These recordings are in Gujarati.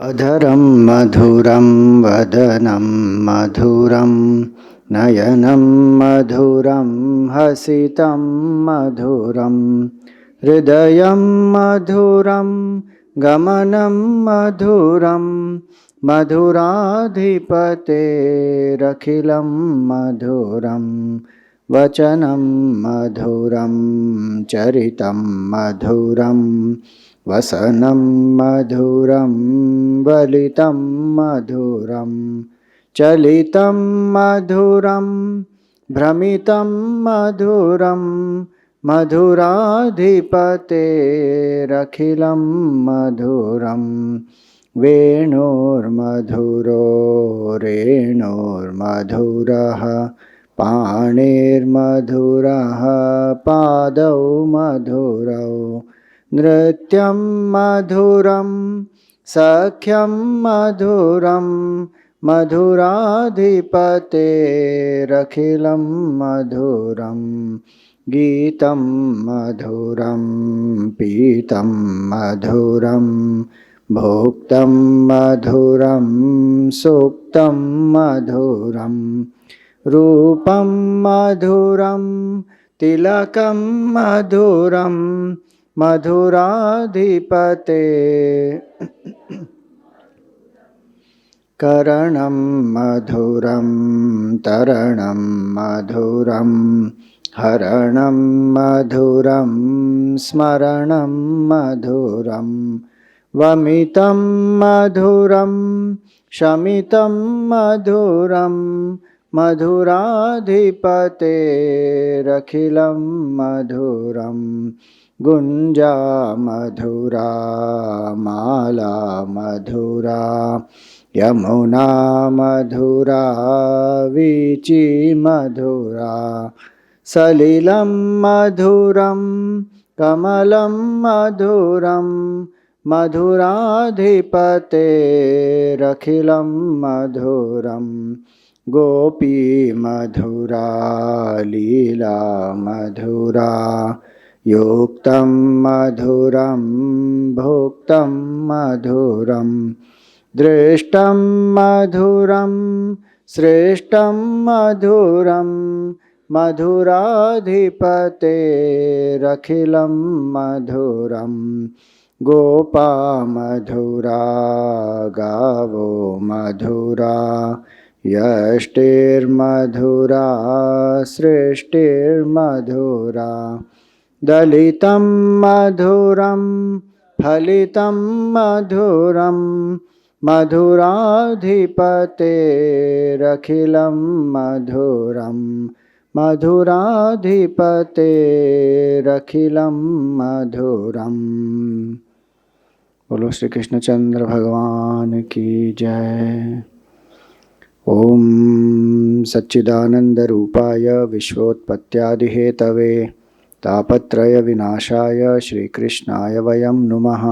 अधरं मधुरं वदनं मधुरं नयनं मधुरं हसितं मधुरं हृदयं मधुरं गमनं मधुरं मधुराधिपतेरखिलं मधुरं वचनं मधुरं चरितं मधुरं वसनं मधुरं वलितं मधुरं चलितं मधुरं भ्रमितं मधुरं मधुराधिपतेरखिलं मधुरं वेणोर्मधुरो रेणोर्मधुरः पाणिर्मधुरः पादौ मधुरौ नृत्यं मधुरं सख्यं मधुरं मधुराधिपतेरखिलं मधुरं गीतं मधुरं पीतं मधुरं भोक्तं मधुरं सुप्तं मधुरं रूपं मधुरं तिलकं मधुरं मधुराधिपते करणं मधुरं तरणं मधुरं हरणं मधुरं स्मरणं मधुरं वमितं मधुरं शमितं मधुरं मधुराधिपतेरखिलं मधुरं गुञ्जा मधुरा माला मधुरा यमुना मधुरा वीची मधुरा सलिलं मधुरं कमलं मधुरं मधुराधिपतेरखिलं मधुरं गोपी मधुरा लीला मधुरा योक्तं मधुरं भोक्तं मधुरं दृष्टं मधुरं श्रेष्ठं मधुरं मधुराधिपतेरखिलं मधुरं गोपा मधुरा गावो मधुरा यष्टिर्मधुरा सृष्टिर्मधुरा दलितं मधुरं फलितं मधुरं मधुराधिपतेरखिलं मधुरं मधुराधिपतेरखिलं मधुरं। बोलो श्री कृष्णचंद्र भगवान की जय। ओम सच्चिदानंद रूपाय विश्वोत्पत्त्यादिहेतवे तापत्रय विनाशाय श्रीकृष्णाय वयं नुमः।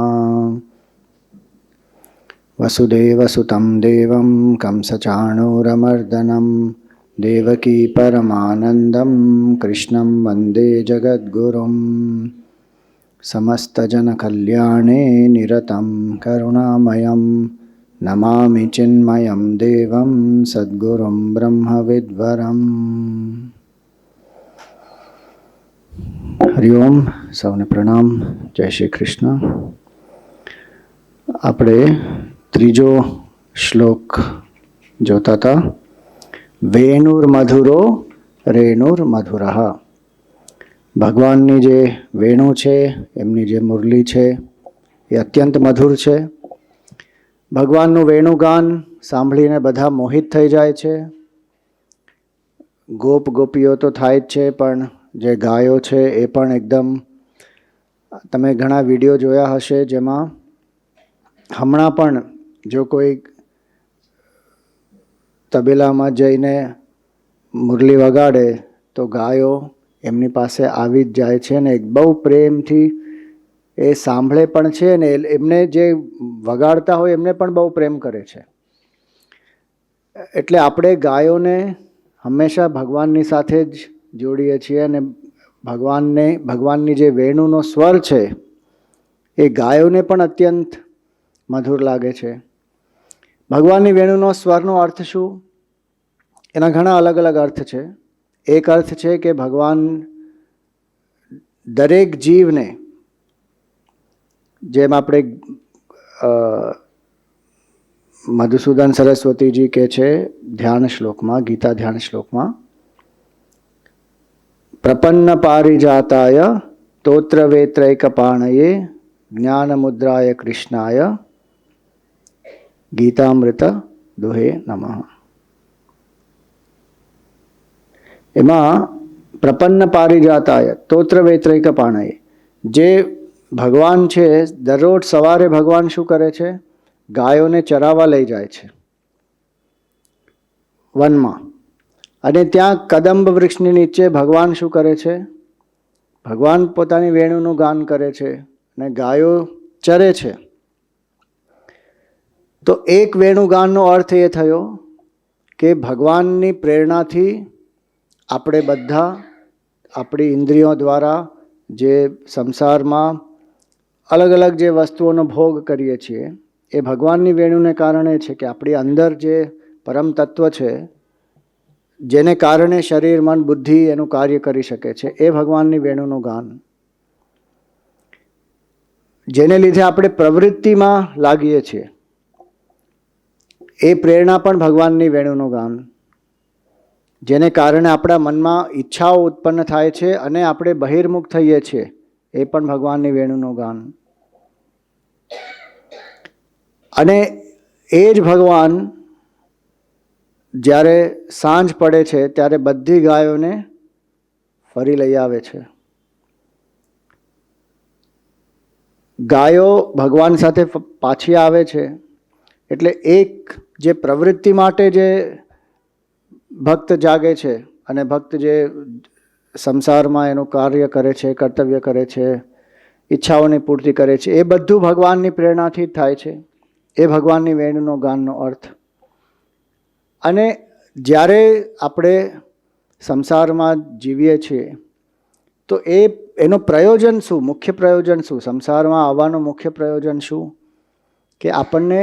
वसुदेवसुतं देवं कंसचाणूरमर्दनं देवकी परमानन्दं कृष्णं वन्दे जगद्गुरुं। समस्तजनकल्याणे निरतं करुणामयं नमामि चिन्मयं देवं सद्गुरुं ब्रह्मविद्वरम्। हरिओम, સૌને પ્રણામ, જય શ્રી કૃષ્ણ। આપણે ત્રીજો શ્લોક જોતા હતા, વેણુર્મધુરો રેણુર્મધુરઃ। ભગવાનની જે વેણુ છે, એમની જે મુરલી છે એ અત્યંત મધુર છે। ભગવાનનું વેણુગાન સાંભળીને બધા મોહિત થઈ જાય છે। ગોપ ગોપીઓ તો થાય જ છે, પણ જે ગાયો છે એ પણ એકદમ, તમે ઘણા વિડીયો જોયા હશે જેમાં હમણાં પણ જો કોઈ તબેલામાં જઈને મુરલી વગાડે તો ગાયો એમની પાસે આવી જ જાય છે ને બહુ પ્રેમથી એ સાંભળે પણ છે ને એમને જે વગાડતા હોય એમને પણ બહુ પ્રેમ કરે છે। એટલે આપણે ગાયોને હંમેશા ભગવાનની સાથે જ જોડીએ છીએ અને ભગવાનની જે વેણુનો સ્વર છે એ ગાયોને પણ અત્યંત મધુર લાગે છે। ભગવાનની વેણુનો સ્વરનો અર્થ શું? એના ઘણા અલગ અલગ અર્થ છે. એક અર્થ છે કે ભગવાન દરેક જીવને, જેમ આપણે મધુસૂદન સરસ્વતીજી કહે છે ધ્યાન શ્લોકમાં, ગીતા ધ્યાન શ્લોકમાં, પ્રપન્ન પારિજાતાય તોત્ર વેત્રૈકપાણયે જ્ઞાન મુદ્રાય કૃષ્ણાય ગીતામૃત દુહે નમઃ. એમાં પ્રપન્ન પારિજાતાય તોત્ર વેત્રૈકપાણયે, જે ભગવાન છે દરરોજ સવારે ભગવાન શું કરે છે? ગાયોને ચરાવવા લઈ જાય છે વનમાં, અને ત્યાં કદંબ વૃક્ષની નીચે ભગવાન શું કરે છે? ભગવાન પોતાની વેણુનું ગાન કરે છે અને ગાયો ચરે છે. તો એક વેણુગાનનો અર્થ એ થયો કે ભગવાનની પ્રેરણાથી આપણે બધા આપણી ઇન્દ્રિયો દ્વારા જે સંસારમાં અલગ અલગ જે વસ્તુઓનો ભોગ કરીએ છીએ એ ભગવાનની વેણુને કારણે છે કે આપણી અંદર જે પરમ તત્વ છે, જેને કારણે શરીર મન બુદ્ધિ એનું કાર્ય કરી શકે છે, એ ભગવાનની વેણુનું ગાન, જેને લીધે આપણે પ્રવૃત્તિમાં લાગીએ છીએ, એ પ્રેરણા પણ ભગવાનની વેણુનું ગાન, જેને કારણે આપણા મનમાં ઈચ્છાઓ ઉત્પન્ન થાય છે અને આપણે બહિર્મુખ થઈએ છીએ, એ પણ ભગવાનની વેણુનું ગાન. અને એ જ ભગવાન જ્યારે સાંજ પડે છે ત્યારે બધી ગાયોને ફરી લઈ આવે છે. ગાયો ભગવાન સાથે પાછી આવે છે એટલે એક જે પ્રવૃત્તિ માટે જે ભક્ત જાગે છે અને ભક્ત જે સંસારમાં એનું કાર્ય કરે છે, કર્તવ્ય કરે છે, ઈચ્છાઓની પૂર્તિ કરે છે, એ બધું ભગવાનની પ્રેરણાથી જ થાય છે. એ ભગવાનની વેણુનો ગાનનો અર્થ. અને જ્યારે આપણે સંસારમાં જીવીએ છીએ તો એનું પ્રયોજન શું? મુખ્ય પ્રયોજન શું? સંસારમાં આવવાનું મુખ્ય પ્રયોજન શું? કે આપણને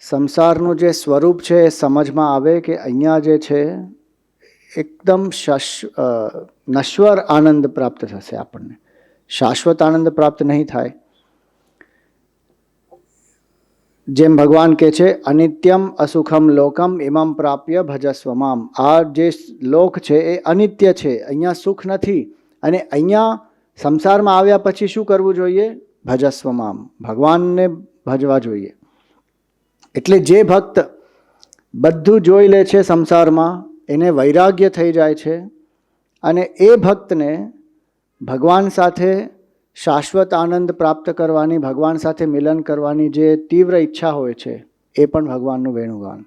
સંસારનું જે સ્વરૂપ છે એ સમજમાં આવે કે અહીંયા જે છે એકદમ નશ્વર આનંદ પ્રાપ્ત થશે આપણને, શાશ્વત આનંદ પ્રાપ્ત નહીં થાય. જેમ ભગવાન કહે છે અનિત્યમ અસુખમ લોકમ ઇમમ પ્રાપ્ય ભજસ્વ મામ. આ જે લોક છે એ અનિત્ય છે, અહીંયા સુખ નથી, અને અહીંયા સંસારમાં આવ્યા પછી શું કરવું જોઈએ? ભજસ્વ મામ, ભગવાનને ભજવા જોઈએ. એટલે જે ભક્ત બધું જોઈ લે છે સંસારમાં, એને વૈરાગ્ય થઈ જાય છે, અને એ ભક્તને ભગવાન સાથે શાશ્વત આનંદ પ્રાપ્ત કરવાની, ભગવાન સાથે મિલન કરવાની જે તીવ્ર ઈચ્છા હોય છે, એ પણ ભગવાનનું વેણુગાન.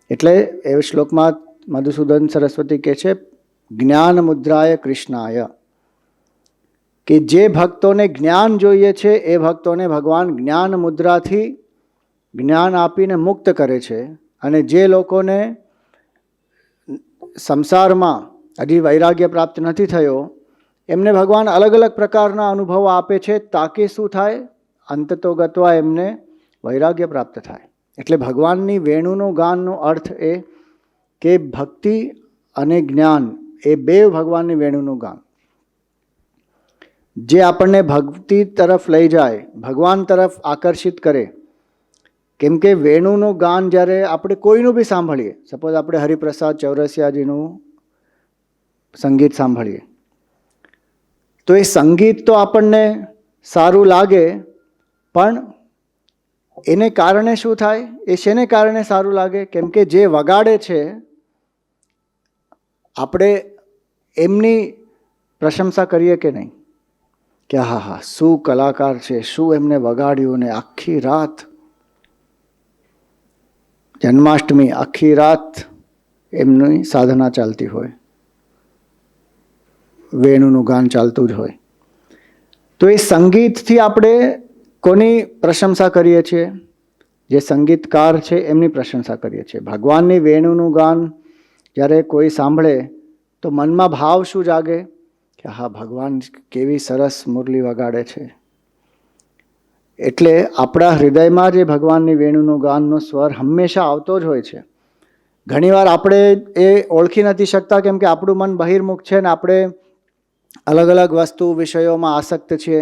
એટલે એ શ્લોકમાં મધુસૂદન સરસ્વતી કહે છે જ્ઞાન મુદ્રાય કૃષ્ણાય, કે જે ભક્તોને જ્ઞાન જોઈએ છે એ ભક્તોને ભગવાન જ્ઞાન મુદ્રાથી જ્ઞાન આપીને મુક્ત કરે છે. અને જે લોકોને સંસારમાં હજી વૈરાગ્ય પ્રાપ્ત નથી થયો, એમને ભગવાન અલગ અલગ પ્રકારના અનુભવો આપે છે, તાકે શું થાય? અંતતો ગત્વા એમને વૈરાગ્ય પ્રાપ્ત થાય. એટલે ભગવાનની વેણુનું ગાનનો અર્થ એ કે ભક્તિ અને જ્ઞાન એ બે ભગવાનની વેણુનું ગાન, જે આપણને ભક્તિ તરફ લઈ જાય, ભગવાન તરફ આકર્ષિત કરે. કેમ કે વેણુનું ગાન જ્યારે આપણે કોઈનું બી સાંભળીએ, સપોઝ આપણે હરિપ્રસાદ ચૌરસિયાજીનું સંગીત સાંભળીએ, તો એ સંગીત તો આપણને સારું લાગે, પણ એને કારણે શું થાય? એ શેને કારણે સારું લાગે? કેમ કે જે વગાડે છે આપણે એમની પ્રશંસા કરીએ કે નહીં, કે હા હા શું કલાકાર છે, શું એમને વગાડ્યું, ને આખી રાત જન્માષ્ટમી આખી રાત એમની સાધના ચાલતી હોય, વેણુનું ગાન ચાલતું જ હોય. તો એ સંગીતથી આપણે કોની પ્રશંસા કરીએ છીએ? જે સંગીતકાર છે એમની પ્રશંસા કરીએ છીએ. ભગવાનની વેણુનું ગાન જ્યારે કોઈ સાંભળે તો મનમાં ભાવ શું જાગે? કે હા ભગવાન કેવી સરસ મુરલી વગાડે છે. એટલે આપણા હૃદયમાં જે ભગવાનની વેણુનું ગાનનો સ્વર હંમેશા આવતો જ હોય છે. ઘણીવાર આપણે એ ઓળખી નથી શકતા કેમ કે આપણું મન બહિર્મુખ છે ને આપણે અલગ અલગ વસ્તુ વિષયોમાં આસક્ત છીએ,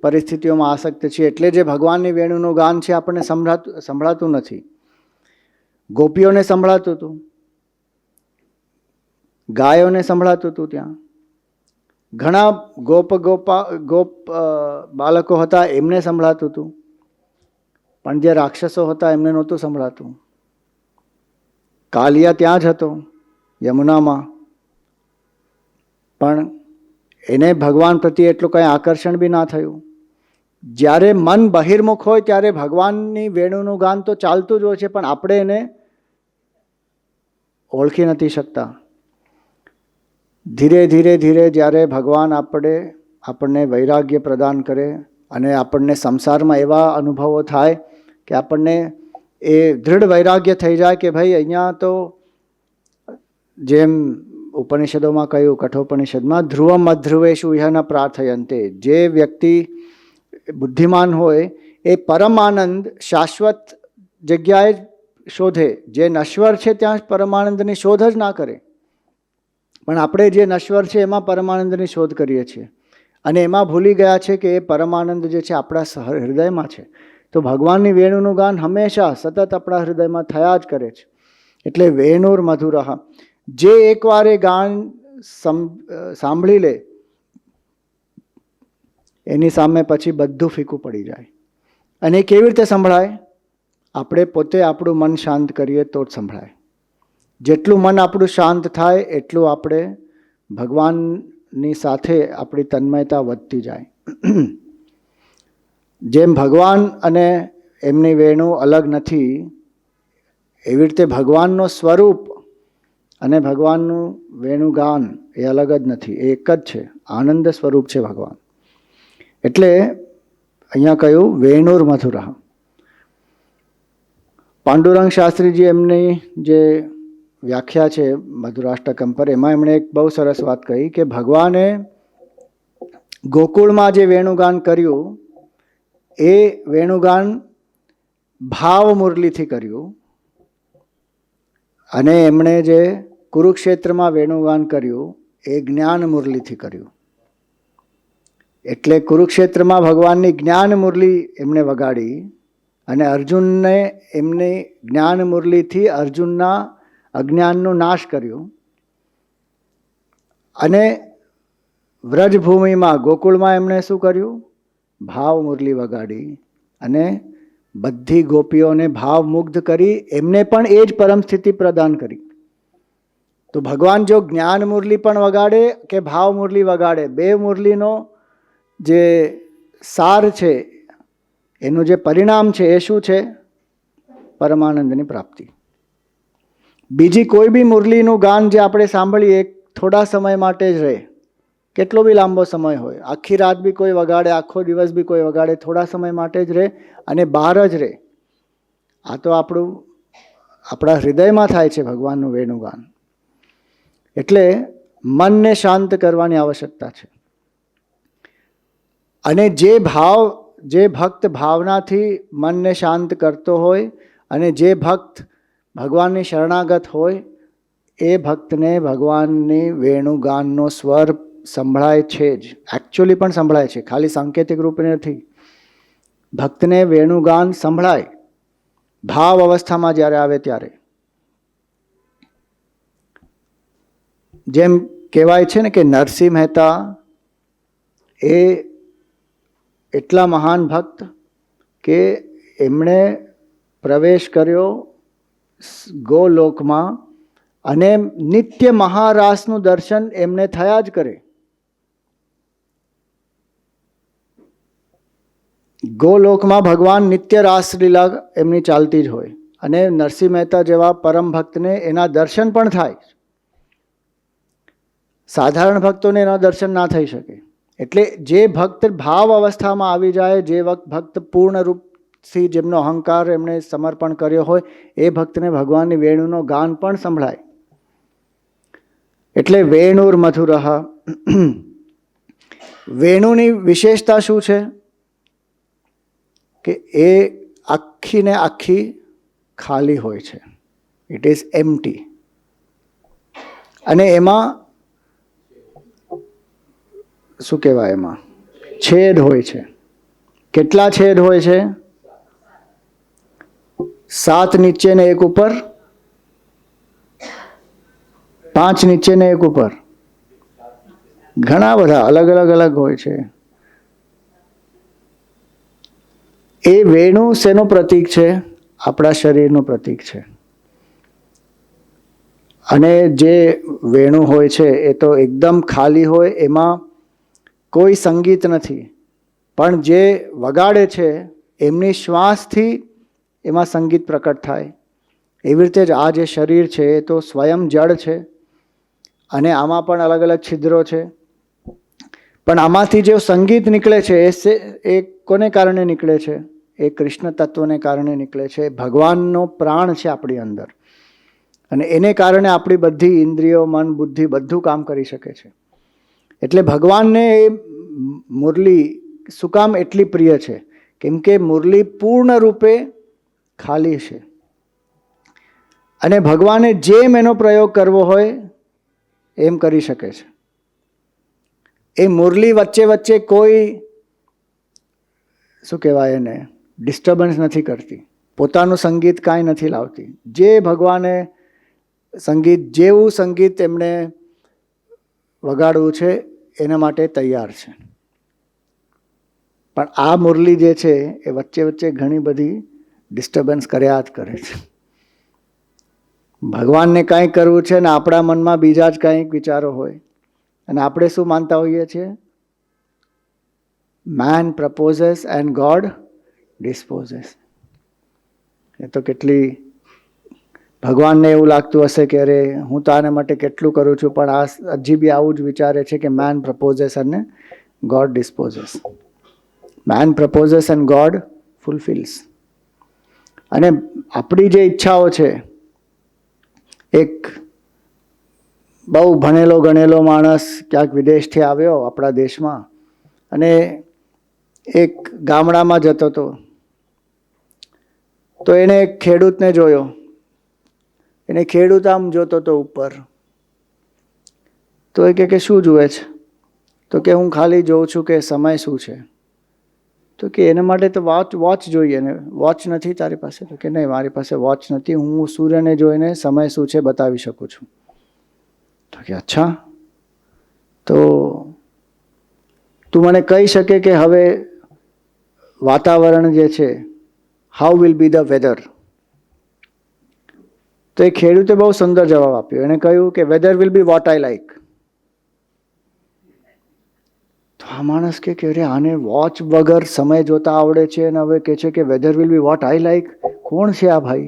પરિસ્થિતિઓમાં આસક્ત છીએ, એટલે જે ભગવાનની વેણુનું ગાન છે આપણને સંભળાતું નથી. ગોપીઓને સંભળાતું હતું, ગાયોને સંભળાતું હતું, ત્યાં ઘણા ગોપ બાળકો હતા એમને સંભળાતું હતું, પણ જે રાક્ષસો હતા એમને નહોતું સંભળાતું. કાલિયા ત્યાં જ હતો યમુનામાં, પણ એને ભગવાન પ્રત્યે એટલું કંઈ આકર્ષણ બી ના થયું. જ્યારે મન બહિર્મુખ હોય ત્યારે ભગવાનની વેણુનું ગાન તો ચાલતું જ હોય છે, પણ આપણે એને ઓળખી નથી શકતા. ધીરે ધીરે ધીરે જ્યારે ભગવાન આપણને વૈરાગ્ય પ્રદાન કરે અને આપણને સંસારમાં એવા અનુભવો થાય કે આપણને એ દૃઢ વૈરાગ્ય થઈ જાય કે ભાઈ અહીંયા તો જેમ ઉપનિષદોમાં કહ્યું, કઠોપનિષદમાં, ધ્રુવમ અધ્રુવેશુ ઇહ ન પ્રાર્થયન્તે. જે વ્યક્તિ બુદ્ધિમાન હોય એ પરમાનંદ શાશ્વત જગ્યાએ શોધે. જે નશ્વર છે ત્યાં પરમાનંદની શોધ જ ના કરે. પણ આપણે જે નશ્વર છે એમાં પરમાનંદની શોધ કરીએ છીએ અને એમાં ભૂલી ગયા છે કે એ પરમાનંદ જે છે આપણા હૃદયમાં છે. તો ભગવાનની વેણુનું ગાન હંમેશા સતત આપણા હૃદયમાં થયા જ કરે છે. એટલે વેણુર મધુરઃ, જે એકવાર એ ગાન સાંભળી લે એની સામે પછી બધું ફીકું પડી જાય. અને કેવી રીતે સંભળાય? આપણે પોતે આપણું મન શાંત કરીએ તો જ સંભળાય. જેટલું મન આપણું શાંત થાય એટલું આપણે ભગવાનની સાથે આપણી તન્મયતા વધતી જાય. જેમ ભગવાન અને એમની વેણુ અલગ નથી, એવી રીતે ભગવાનનો સ્વરૂપ અને ભગવાનનું વેણુગાન એ અલગ જ નથી, એ એક જ છે. આનંદ સ્વરૂપ છે ભગવાન. એટલે અહીંયા કહ્યું વેણુર મધુરઃ. પાંડુરંગ શાસ્ત્રીજી એમની જે વ્યાખ્યા છે મધુરાષ્ટકમ પર, એમાં એમણે એક બહુ સરસ વાત કહી કે ભગવાને ગોકુળમાં જે વેણુગાન કર્યું એ વેણુગાન ભાવ મુરલીથી કર્યું, અને એમણે જે કુરુક્ષેત્રમાં વેણુગાન કર્યું એ જ્ઞાન મુરલીથી કર્યું. એટલે કુરુક્ષેત્રમાં ભગવાનની જ્ઞાન મુરલી એમણે વગાડી અને અર્જુનને એમની જ્ઞાન મુરલીથી અર્જુનના અજ્ઞાનનો નાશ કર્યો. અને વ્રજભૂમિમાં ગોકુળમાં એમણે શું કર્યું? ભાવ મુરલી વગાડી અને બધી ગોપીઓને ભાવમુગ્ધ કરી, એમને પણ એ જ પરમ સ્થિતિ પ્રદાન કરી. તો ભગવાન જો જ્ઞાન મુરલી પણ વગાડે કે ભાવ મુરલી વગાડે, બે મુરલીનો જે સાર છે, એનું જે પરિણામ છે એ શું છે? પરમાનંદની પ્રાપ્તિ. બીજી કોઈ બી મુરલીનું ગાન જે આપણે સાંભળીએ થોડા સમય માટે જ રહે, કેટલો બી લાંબો સમય હોય, આખી રાત બી કોઈ વગાડે, આખો દિવસ બી કોઈ વગાડે, થોડા સમય માટે જ રહે અને બહાર જ રહે. આ તો આપણા હૃદયમાં થાય છે ભગવાનનું વેણુગાન. એટલે મનને શાંત કરવાની આવશ્યકતા છે. અને જે ભક્ત ભાવનાથી મનને શાંત કરતો હોય અને જે ભક્ત ભગવાનની શરણાગત હોય એ ભક્તને ભગવાનની વેણુગાનનો સ્વર સંભળાય છે જ. એકચ્યુઅલી પણ સંભળાય છે, ખાલી સાંકેતિક રૂપે નથી. ભક્તને વેણુગાન સંભળાય ભાવ અવસ્થામાં જ્યારે આવે ત્યારે. જેમ કહેવાય છે ને કે નરસિંહ મહેતા એ એટલા મહાન ભક્ત કે એમણે પ્રવેશ કર્યો ગોલોકમાં અને નિત્ય મહારાસનું દર્શન એમને થયા જ કરે. ગોલોકમાં ભગવાન નિત્ય રાસલીલા એમની ચાલતી જ હોય અને નરસિંહ મહેતા જેવા પરમ ભક્તને એના દર્શન પણ થાય. સાધારણ ભક્તોને એના દર્શન ના થઈ શકે. એટલે જે ભક્ત ભાવ અવસ્થામાં આવી જાય, જે ભક્ત પૂર્ણ રૂપથી જેમનો અહંકાર એમણે સમર્પણ કર્યો હોય, એ ભક્તને ભગવાનની વેણુનો ગાન પણ સંભળાય. એટલે વેણુર મધુરઃ. વેણુની વિશેષતા શું છે? કે એ આખી ને આખી ખાલી હોય છે. It is empty. અને એમાં શું કહેવાય, એમાં છેદ હોય છે. કેટલા છેદ હોય છે? 7 નીચે ને 1 ઉપર, 5 નીચે ને 1 ઉપર, ઘણા બધા અલગ અલગ અલગ હોય છે. એ વેણુ શેનું પ્રતીક છે? આપણા શરીરનું પ્રતીક છે. અને જે વેણુ હોય છે એ તો એકદમ ખાલી હોય, એમાં કોઈ સંગીત નથી, પણ જે વગાડે છે એમની શ્વાસથી એમાં સંગીત પ્રકટ થાય. એવી રીતે જ આ જે શરીર છે એ તો સ્વયં જડ છે, અને આમાં પણ અલગ અલગ છિદ્રો છે. પણ આમાંથી જે સંગીત નીકળે છે એ કોને કારણે નીકળે છે? એ કૃષ્ણ તત્વને કારણે નીકળે છે. ભગવાનનો પ્રાણ છે આપણી અંદર, અને એને કારણે આપણી બધી ઇન્દ્રિયો, મન, બુદ્ધિ બધું કામ કરી શકે છે. એટલે ભગવાનને એ મુરલી શું કામ એટલી પ્રિય છે? કેમ કે મુરલી પૂર્ણ રૂપે ખાલી છે, અને ભગવાને જેમ એનો પ્રયોગ કરવો હોય એમ કરી શકે છે. એ મુરલી વચ્ચે વચ્ચે કોઈ શું કહેવાય એને ડિસ્ટર્બન્સ નથી કરતી, પોતાનું સંગીત કાંઈ નથી લાવતી. જે ભગવાને સંગીત, જેવું સંગીત એમને વગાડવું છે એના માટે તૈયાર છે. પણ આ મુરલી જે છે એ વચ્ચે વચ્ચે ઘણી બધી ડિસ્ટર્બન્સ કર્યા જ કરે છે. ભગવાનને કાંઈક કરવું છે ને આપણા મનમાં બીજા જ કાંઈક વિચારો હોય, અને આપણે શું માનતા હોઈએ છીએ? Man proposes and God disposes. એ તો કેટલી ભગવાનને એવું લાગતું હશે કે અરે હું તો આના માટે કેટલું કરું છું, પણ આ હજી બી આવું જ વિચારે છે કે મેન પ્રપોઝેસ અને God disposes. Man proposes and God fulfils. અને આપણી જે ઈચ્છાઓ છે, એક બહુ ભણેલો ગણેલો માણસ ક્યાંક વિદેશથી આવ્યો આપણા દેશમાં, અને એક ગામડામાં જતો હતો, તો એણે એક ખેડૂતને જોયો. એને ખેડૂત આમ જોતો હતો ઉપર, તો એ કે શું જુએ છે? તો કે હું ખાલી જોઉં છું કે સમય શું છે. તો કે એના માટે તો વોચ જોઈએ ને. વોચ નથી તારી પાસે? તો કે નહીં, મારી પાસે વોચ નથી, હું સૂર્યને જોઈને સમય શું છે બતાવી શકું છું. તો કે અચ્છા, તો તું મને કહી શકે કે હવે વાતાવરણ જે છે, how will be the weather? તો એ ખેડૂતે બહુ સુંદર જવાબ આપ્યો. એણે કહ્યું કે weather will be what I like. તો આ માણસ કે અરે આને વોચ વગર સમય જોતા આવડે છે, અને હવે કે છે કે weather will be what I like. કોણ છે આ ભાઈ?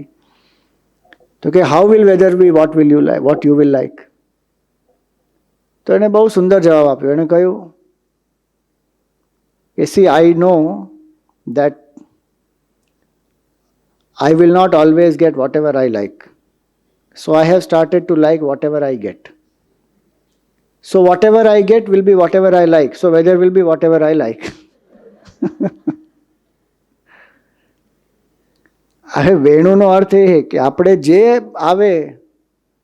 તો કે how will weather be what will you like, what you will like? તો એને બહુ સુંદર જવાબ આપ્યો. એને કહ્યું કે see, I know that I will not always get whatever I like. So I have started to like whatever I get. So whatever I get will be whatever I like. So weather will be whatever I like. હવે વેણુનો અર્થ એ કે આપણે જે આવે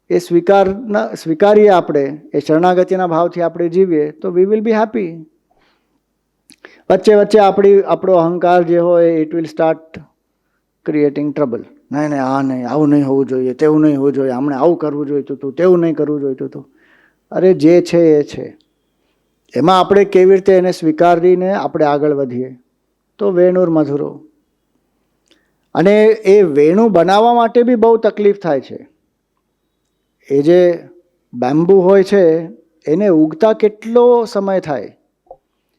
એ સ્વીકારીએ, આપણે એ શરણાગતિના ભાવથી આપણે જીવીએ તો વી વિલ બી હેપી. વચ્ચે વચ્ચે આપણો અહંકાર જે હોય it will start creating trouble. નહીં, આ નહીં, આવું નહીં હોવું જોઈએ, તેવું નહીં હોવું જોઈએ, આમણે આવું કરવું જોઈતું હતું, તેવું નહીં કરવું જોઈતું હતું. અરે જે છે એ છે, એમાં આપણે કેવી રીતે એને સ્વીકારીને આપણે આગળ વધીએ તો વેણુર મધુરો. અને એ વેણુ બનાવવા માટે બી બહુ તકલીફ થાય છે. એ જે બેમ્બુ હોય છે એને ઉગતા કેટલો સમય થાય.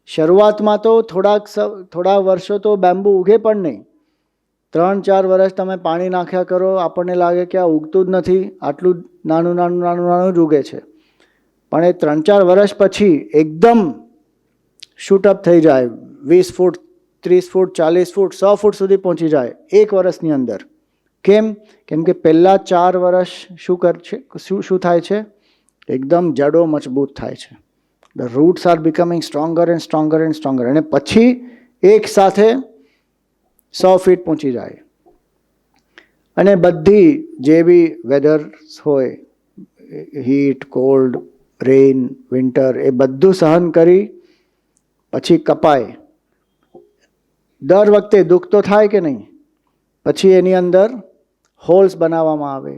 શરૂઆતમાં તો થોડા વર્ષો તો બેમ્બુ ઉગે પણ નહીં. 3-4 વર્ષ તમે પાણી નાખ્યા કરો, આપણને લાગે કે આ ઉગતું જ નથી, આટલું નાનું જ ઉગે છે. પણ એ 3-4 વર્ષ પછી એકદમ શૂટઅપ થઈ જાય, 20 ફૂટ, 30 ફૂટ, 40 ફૂટ, 100 ફૂટ સુધી પહોંચી જાય 1 વર્ષની અંદર. કેમ? કેમ કે પહેલાં 4 વર્ષ શું થાય છે? એકદમ જડો મજબૂત થાય છે. The roots are becoming stronger and stronger and stronger. અને પછી એક સાથે 100 ફીટ પહોંચી જાય અને બધી જે બી વેધર્સ હોય, હીટ, કોલ્ડ, રેઇન, વિન્ટર, એ બધું સહન કરી પછી કપાય. દર વખતે દુઃખ તો થાય કે નહીં? પછી એની અંદર હોલ્સ બનાવવામાં આવે.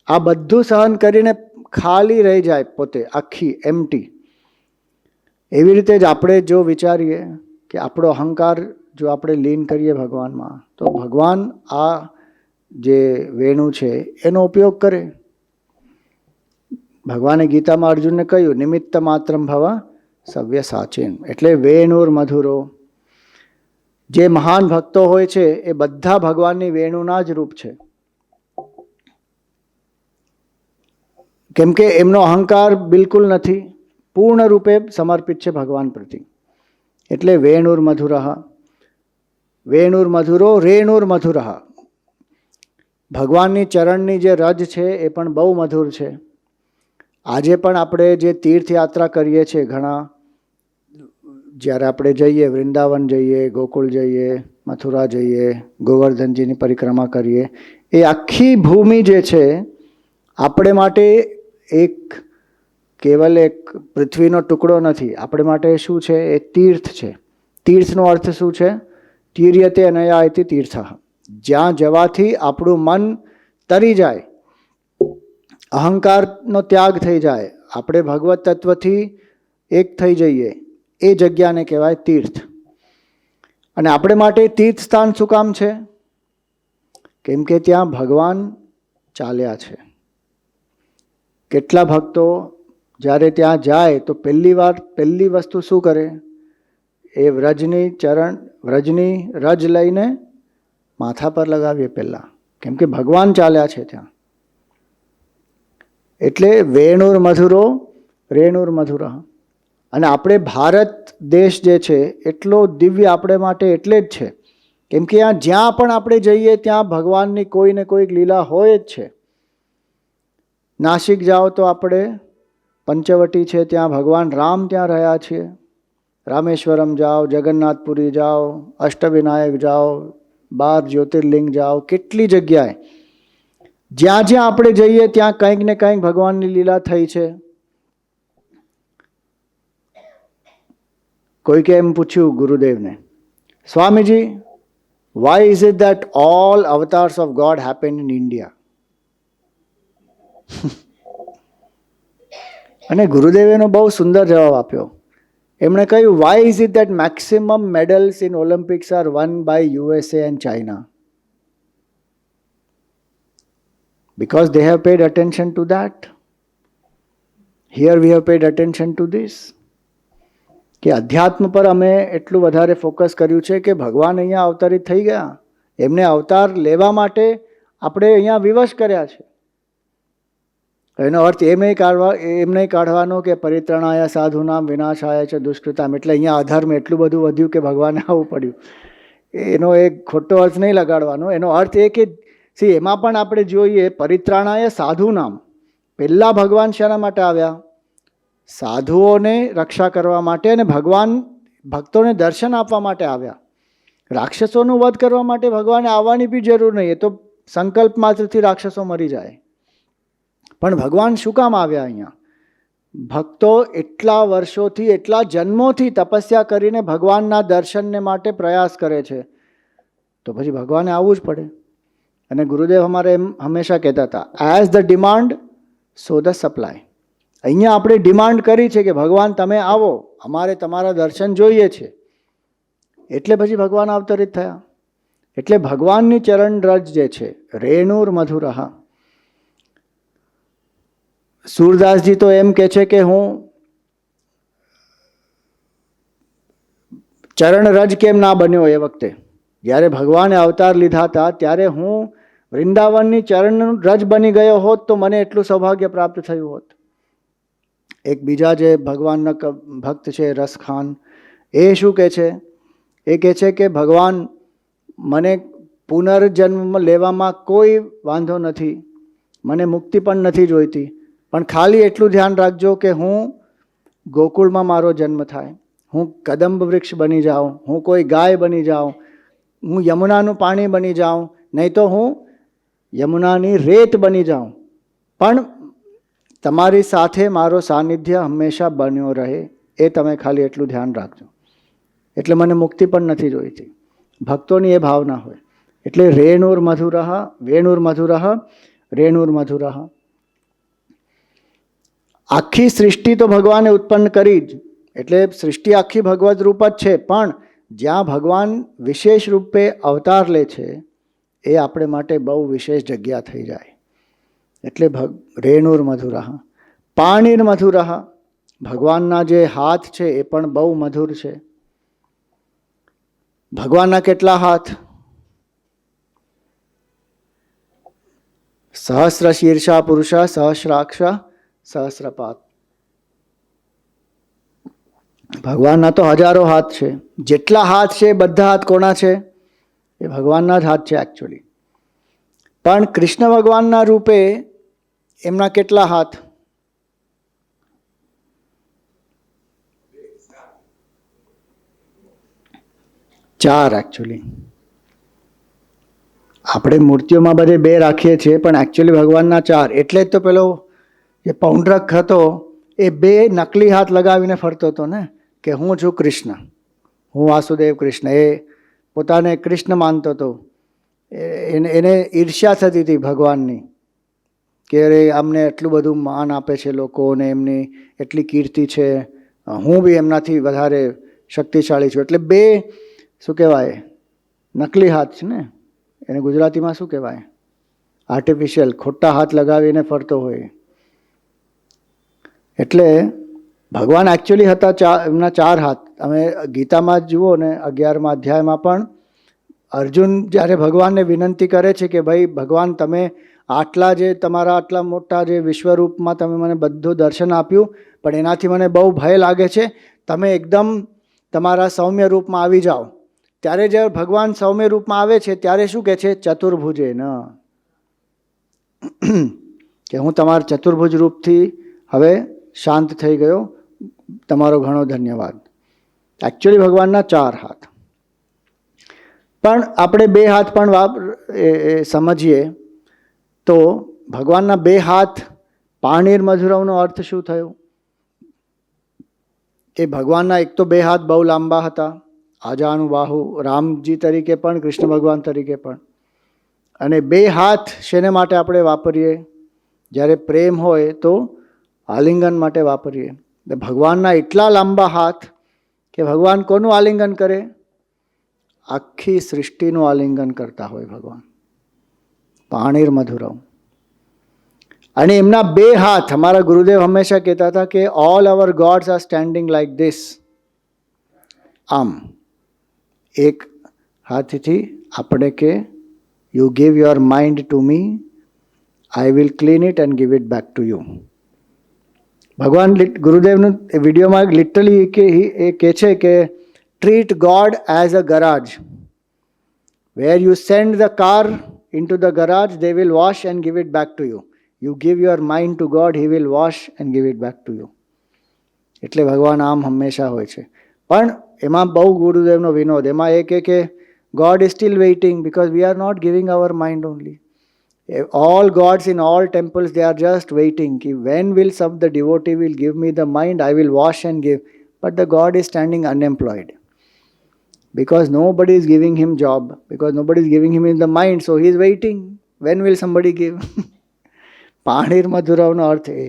આ બધું સહન કરીને ખાલી રહી જાય પોતે, આખી એમ્પ્ટી. એવી રીતે જ આપણે જો વિચારીએ કે આપણો અહંકાર જો આપણે લીન કરીએ ભગવાનમાં, તો ભગવાન આ જે વેણુ છે એનો ઉપયોગ કરે. ભગવાને ગીતામાં અર્જુનને કહ્યું, નિમિત્ત માત્રમ ભવ સવ્ય સાચેન. એટલે વેણુર મધુરો. જે મહાન ભક્તો હોય છે એ બધા ભગવાનની વેણુના જ રૂપ છે. કેમ કે એમનો અહંકાર બિલકુલ નથી, પૂર્ણ રૂપે સમર્પિત છે ભગવાન પ્રતિ. એટલે વેણુર મધુરઃ. વેણુર મધુરો રેણુર મધુરઃ. ભગવાનની ચરણની જે રજ છે એ પણ બહુ મધુર છે. આજે પણ આપણે જે તીર્થયાત્રા કરીએ છીએ, ઘણા જ્યારે આપણે જઈએ, વૃંદાવન જઈએ, ગોકુળ જઈએ, મથુરા જઈએ, ગોવર્ધનજીની પરિક્રમા કરીએ, એ આખી ભૂમિ જે છે આપણે માટે એક કેવલ એક પૃથ્વીનો ટુકડો નથી. આપણે માટે શું છે? એ તીર્થ છે. તીર્થનો અર્થ શું છે? તીર્યતે અનયાયતિ તીર્થ. જ્યાં જવાથી આપણું મન તરી જાય, અહંકારનો ત્યાગ થઈ જાય, આપણે ભગવત તત્વથી એક થઈ જઈએ, એ જગ્યાને કહેવાય તીર્થ. અને આપણે માટે તીર્થ સ્થાન શું કામ છે? કેમ કે ત્યાં ભગવાન ચાલ્યા છે. કેટલા ભક્તો જ્યારે ત્યાં જાય તો પહેલી વસ્તુ શું કરે? એ વ્રજની રજ લઈને માથા પર લગાવીએ પહેલાં. કેમ કે ભગવાન ચાલ્યા છે ત્યાં. એટલે વેણુર મધુરો રેણુર મધુરઃ. અને આપણે ભારત દેશ જે છે એટલો દિવ્ય આપણે માટે એટલે જ છે કેમ કે જ્યાં પણ આપણે જઈએ ત્યાં ભગવાનની કોઈ ને કોઈક લીલા હોય જ છે. નાસિક જાઓ તો આપણે પંચવટી છે, ત્યાં ભગવાન રામ ત્યાં રહ્યા છે. રામેશ્વરમ જાઓ, જગન્નાથપુરી જાઓ, અષ્ટવિનાયક જાઓ, 12 જ્યોતિર્લિંગ જાઓ, કેટલી જગ્યાએ જ્યાં જ્યાં આપણે જઈએ ત્યાં કંઈક ને કંઈક ભગવાનની લીલા થઈ છે. કોઈકે એમ પૂછ્યું ગુરુદેવને, Swamiji, why is it that all avatars of God happen in India? અને ગુરુદેવે એનો બહુ સુંદર જવાબ આપ્યો. એમણે કહ્યું, why is it that maximum medals in Olympics are won by USA and China? Because they have paid attention to that. Here we have paid attention to this. કે અધ્યાત્મ પર અમે એટલું વધારે ફોકસ કર્યું છે કે ભગવાન અહીંયા અવતરિત થઈ ગયા. એમને અવતાર લેવા માટે આપણે અહીંયા વિવશ કર્યા છે. એનો અર્થ એમ નહીં કાઢવાનો કે પરિત્રણાય સાધુનામ વિનાશાય છે દુષ્કૃતામ, એટલે અહીંયા અધર્મ એટલું બધું વધ્યું કે ભગવાને આવવું પડ્યું. એનો એક ખોટો અર્થ નહીં લગાડવાનો. એનો અર્થ એ કે એમાં પણ આપણે જોઈએ, પરિત્રાણાય સાધુનામ. પહેલાં ભગવાન શાના માટે આવ્યા? સાધુઓને રક્ષા કરવા માટે અને ભગવાન ભક્તોને દર્શન આપવા માટે આવ્યા. રાક્ષસોનું વધ કરવા માટે ભગવાને આવવાની બી જરૂર નહીં. એ તો સંકલ્પ માત્રથી રાક્ષસો મરી જાય. પણ ભગવાન શું કામ આવ્યા અહીંયા? ભક્તો એટલા વર્ષોથી, એટલા જન્મોથી તપસ્યા કરીને ભગવાનના દર્શનને માટે પ્રયાસ કરે છે, તો પછી ભગવાને આવવું જ પડે. અને ગુરુદેવ અમારે એમ હંમેશા કહેતા હતા, as the demand so the supply. અહીંયા આપણે ડિમાન્ડ કરી છે કે ભગવાન તમે આવો, અમારે તમારા દર્શન જોઈએ છે, એટલે પછી ભગવાન અવતરિત થયા. એટલે ભગવાનની ચરણ રજ જે છે રેણુર મધુરઃ. સુરદાસજી તો એમ કહે છે કે હું ચરણ રજ કેમ ના બન્યો એ વખતે, જ્યારે ભગવાને અવતાર લીધા હતા ત્યારે હું વૃંદાવનની ચરણ રજ બની ગયો હોત તો મને એટલું સૌભાગ્ય પ્રાપ્ત થયું હોત. એક બીજા જે ભગવાનના ભક્ત છે રસખાન, એ શું કહે છે? એ કહે છે કે ભગવાન, મને પુનર્જન્મ લેવામાં કોઈ વાંધો નથી, મને મુક્તિ પણ નથી જોઈતી, પણ ખાલી એટલું ધ્યાન રાખજો કે હું ગોકુળમાં મારો જન્મ થાય, હું કદંબ વૃક્ષ બની જાઉં, હું કોઈ ગાય બની જાઉં, હું યમુનાનું પાણી બની જાઉં, નહીં તો હું યમુનાની રેત બની જાઉં, પણ તમારી સાથે મારો સાનિધ્ય હંમેશા બન્યો રહે, એ તમે ખાલી એટલું ધ્યાન રાખજો. એટલે મને મુક્તિ પણ નથી જોઈતી. ભક્તોની એ ભાવના હોય. એટલે રેણુર મધુરઃ, વેણુર મધુરઃ, રેણુર મધુરઃ. આખી સૃષ્ટિ તો ભગવાને ઉત્પન્ન કરી જ, એટલે સૃષ્ટિ આખી ભગવદ રૂપ જ છે, પણ જ્યાં ભગવાન વિશેષ રૂપે અવતાર લે છે એ આપણે માટે બહુ વિશેષ જગ્યા થઈ જાય. એટલે રેણુર મધુરઃ. પાણીર મધુરઃ. ભગવાનના જે હાથ છે એ પણ બહુ મધુર છે. ભગવાનના કેટલા હાથ? સહસ્ર શીર્ષા પુરુષ, સહસ્રાક્ષ, સહસ્રપાદ. ભગવાનના તો હજારો હાથ છે. જેટલા હાથ છે બધા હાથ કોના છે? એ ભગવાનના જ હાથ છે એકચ્યુઅલી. પણ કૃષ્ણ ભગવાનના રૂપે એમના કેટલા હાથ? ચાર એકચ્યુઅલી. આપણે મૂર્તિઓમાં બધે બે રાખીએ છીએ, પણ એકચ્યુઅલી ભગવાનના ચાર. એટલે જ તો પેલો જે પૌંડરક હતો એ બે નકલી હાથ લગાવીને ફરતો હતો ને, કે હું છું કૃષ્ણ, હું વાસુદેવ કૃષ્ણ. એ પોતાને કૃષ્ણ માનતો હતો. એને ઈર્ષ્યા થતી હતી ભગવાનની, કે અરે અમને એટલું બધું માન આપે છે લોકો, ને એમની એટલી કીર્તિ છે, હું બી એમનાથી વધારે શક્તિશાળી છું. એટલે બે શું કહેવાય, નકલી હાથ છે ને, એને ગુજરાતીમાં શું કહેવાય, આર્ટિફિશિયલ, ખોટા હાથ લગાવીને ફરતો હોય. એટલે ભગવાન એકચ્યુઅલી હતા એમના ચાર હાથ. તમે ગીતામાં જ જુઓ ને, 11મા અધ્યાયમાં પણ અર્જુન જ્યારે ભગવાનને વિનંતી કરે છે કે ભાઈ ભગવાન, તમે આટલા જે તમારા આટલા મોટા જે વિશ્વરૂપમાં તમે મને બધું દર્શન આપ્યું, પણ એનાથી મને બહુ ભય લાગે છે, તમે એકદમ તમારા સૌમ્ય રૂપમાં આવી જાઓ. ત્યારે જ્યારે ભગવાન સૌમ્ય રૂપમાં આવે છે ત્યારે શું કહે છે? ચતુર્ભુજે ન, કે હું તમારા ચતુર્ભુજ રૂપથી હવે શાંત થઈ ગયો, તમારો ઘણો ધન્યવાદ. એકચ્યુઅલી ભગવાનના ચાર હાથ. પણ આપણે બે હાથ પણ સમજીએ તો ભગવાનના બે હાથ, પાણીર મધુરવનો અર્થ શું થયો? એ ભગવાનના એક તો બે હાથ બહુ લાંબા હતા, આજાનુબાહુ, રામજી તરીકે પણ, કૃષ્ણ ભગવાન તરીકે પણ. અને બે હાથ શેને માટે આપણે વાપરીએ? જ્યારે પ્રેમ હોય તો આલિંગન માટે વાપરીએ. ભગવાનના એટલા લાંબા હાથ કે ભગવાન કોનું આલિંગન કરે? આખી સૃષ્ટિનું આલિંગન કરતા હોય ભગવાન. પાણીર મધુરમ. અને એમના બે હાથ, અમારા ગુરુદેવ હંમેશા કહેતા હતા કે all our gods are standing like this. આમ એક હાથથી આપણે કે you give your mind to me, I will clean it and give it back to you. ભગવાન ગુરુદેવનું વિડીયોમાં લિટરલી એ કહે છે કે treat God as a garage. Where you send the car in to the garage, they will wash and give it back to you. You give your mind to God, he will wash and give it back to you. એટલે ભગવાન આમ હંમેશા હોય છે. પણ એમાં બહુ ગુરુદેવનો વિનોદ, એમાં એ કે God is still waiting because we are not giving our mind only. All gods in all temples, they are just waiting. When will the devotee will give me the mind, I will wash and give. But the God is standing unemployed. Because nobody is giving him job. Because nobody is giving him in the mind. So he is waiting. When will somebody give? પાણીર મધુરવનો અર્થ એ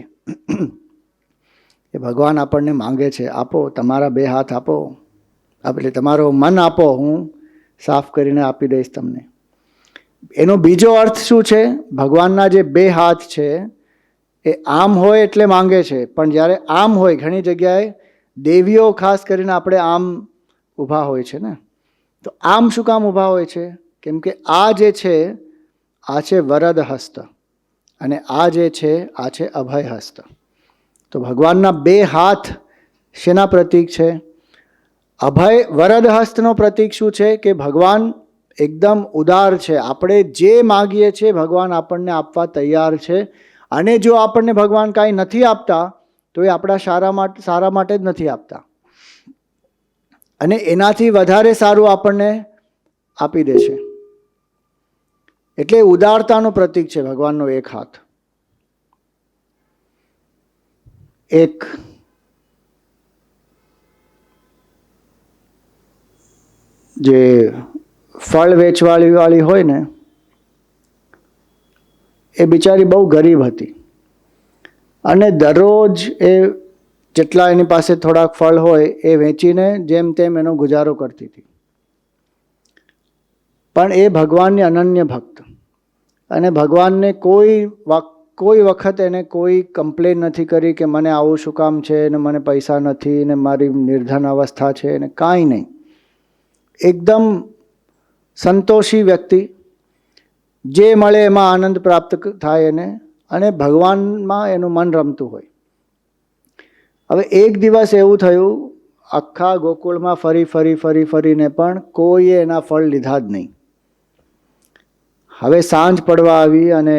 ભગવાન આપણને માંગે છે, આપો તમારા બે હાથ આપો, એટલે તમારો મન આપો, હું સાફ કરીને આપી દઈશ તમને. એનો બીજો અર્થ શું છે? ભગવાનના જે બે હાથ છે એ આમ હોય એટલે માંગે છે, પણ જ્યારે આમ હોય, ઘણી જગ્યાએ દેવીઓ ખાસ કરીને આપણે આમ ઊભા હોય છે ને, તો આમ શું કામ ઊભા હોય છે? કેમ કે આ જે છે આ છે વરદ હસ્ત, અને આ જે છે આ છે અભય હસ્ત. તો ભગવાનના બે હાથ શેના પ્રતીક છે? અભય વરદ હસ્તનો પ્રતીક શું છે? કે ભગવાન એકદમ ઉદાર છે. આપણે જે માગીએ છીએ ભગવાન આપણને આપવા તૈયાર છે. અને જો આપણને ભગવાન કાંઈ નથી આપતા તો એ આપણા સારા માટે જ નથી આપતા. અને એનાથી વધારે સારું આપણને આપી દે છે. એટલે ઉદારતાનું પ્રતીક છે ભગવાનનો એક હાથ. એક જે ફળ વેચવાળી હોય ને, એ બિચારી બહુ ગરીબ હતી અને દરરોજ એ જેટલા એની પાસે થોડાક ફળ હોય એ વેચીને જેમ તેમ એનો ગુજારો કરતી હતી. પણ એ ભગવાનની અનન્ય ભક્ત, અને ભગવાનને કોઈ વખત એને કોઈ કમ્પ્લેન નથી કરી કે મને આવું શું કામ છે ને મને પૈસા નથી ને મારી નિર્ધન અવસ્થા છે ને કાંઈ નહીં. એકદમ સંતોષી વ્યક્તિ, જે મળે એમાં આનંદ પ્રાપ્ત થાય એને, અને ભગવાનમાં એનું મન રમતું હોય. હવે એક દિવસ એવું થયું, આખા ગોકુળમાં ફરીને પણ કોઈએ એના ફળ લીધા જ નહીં. હવે સાંજ પડવા આવી અને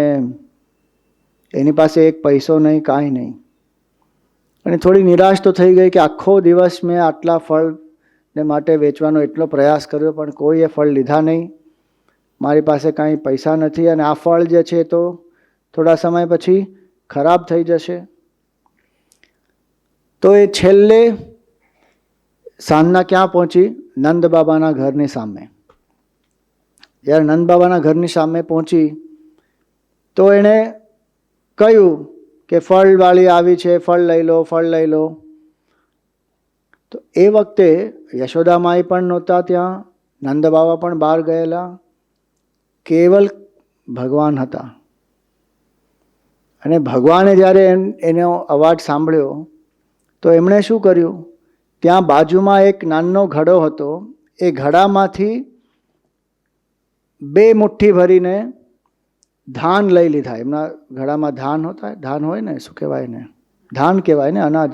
એની પાસે એક પૈસો નહીં, કાંઈ નહીં, અને થોડી નિરાશ તો થઈ ગઈ કે આખો દિવસ મેં આટલા ફળને માટે વેચવાનો એટલો પ્રયાસ કર્યો પણ કોઈએ ફળ લીધા નહીં, મારી પાસે કાંઈ પૈસા નથી, અને આ ફળ જે છે તો થોડા સમય પછી ખરાબ થઈ જશે. તો એ છેલ્લે સાંજના ક્યાં પહોંચી? નંદ બાબાના ઘરની સામે. જ્યારે નંદ બાબાના ઘરની સામે પહોંચી તો એણે કહ્યું કે ફળવાળી આવી છે, ફળ લઈ લો, ફળ લઈ લો. તો એ વખતે યશોદામાઈ પણ નહોતા ત્યાં, નંદ બાબા પણ બહાર ગયેલા, કેવલ ભગવાન હતા. અને ભગવાને જ્યારે એનો અવાજ સાંભળ્યો તો એમણે શું કર્યું? ત્યાં બાજુમાં એક નાનો ઘડો હતો, એ ઘડામાંથી 2 મુઠ્ઠી ભરીને ધાન લઈ લીધા. એમના ઘડામાં ધાન હોય ને, શું કહેવાય ને, ધાન કહેવાય ને, અનાજ.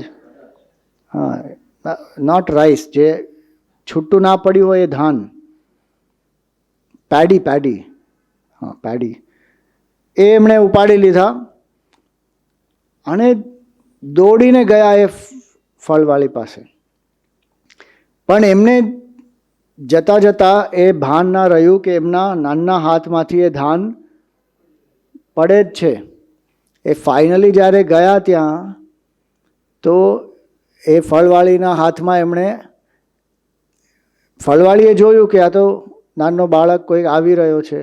હા, નોટ રાઈસ, જે છૂટું ના પડ્યું હોય એ ધાન, પેડી. હા, પેડી. એ એમણે ઉપાડી લીધા અને દોડીને ગયા એ ફળવાળી પાસે. પણ એમને જતા જતા એ ભાન ના રહ્યું કે એમના નાના હાથમાંથી એ ધાન પડે જ છે. એ ફાઇનલી જ્યારે ગયા ત્યાં તો એ ફળવાળીના હાથમાં એમણે, ફળવાળીએ જોયું કે આ તો નાનો બાળક કોઈ આવી રહ્યો છે,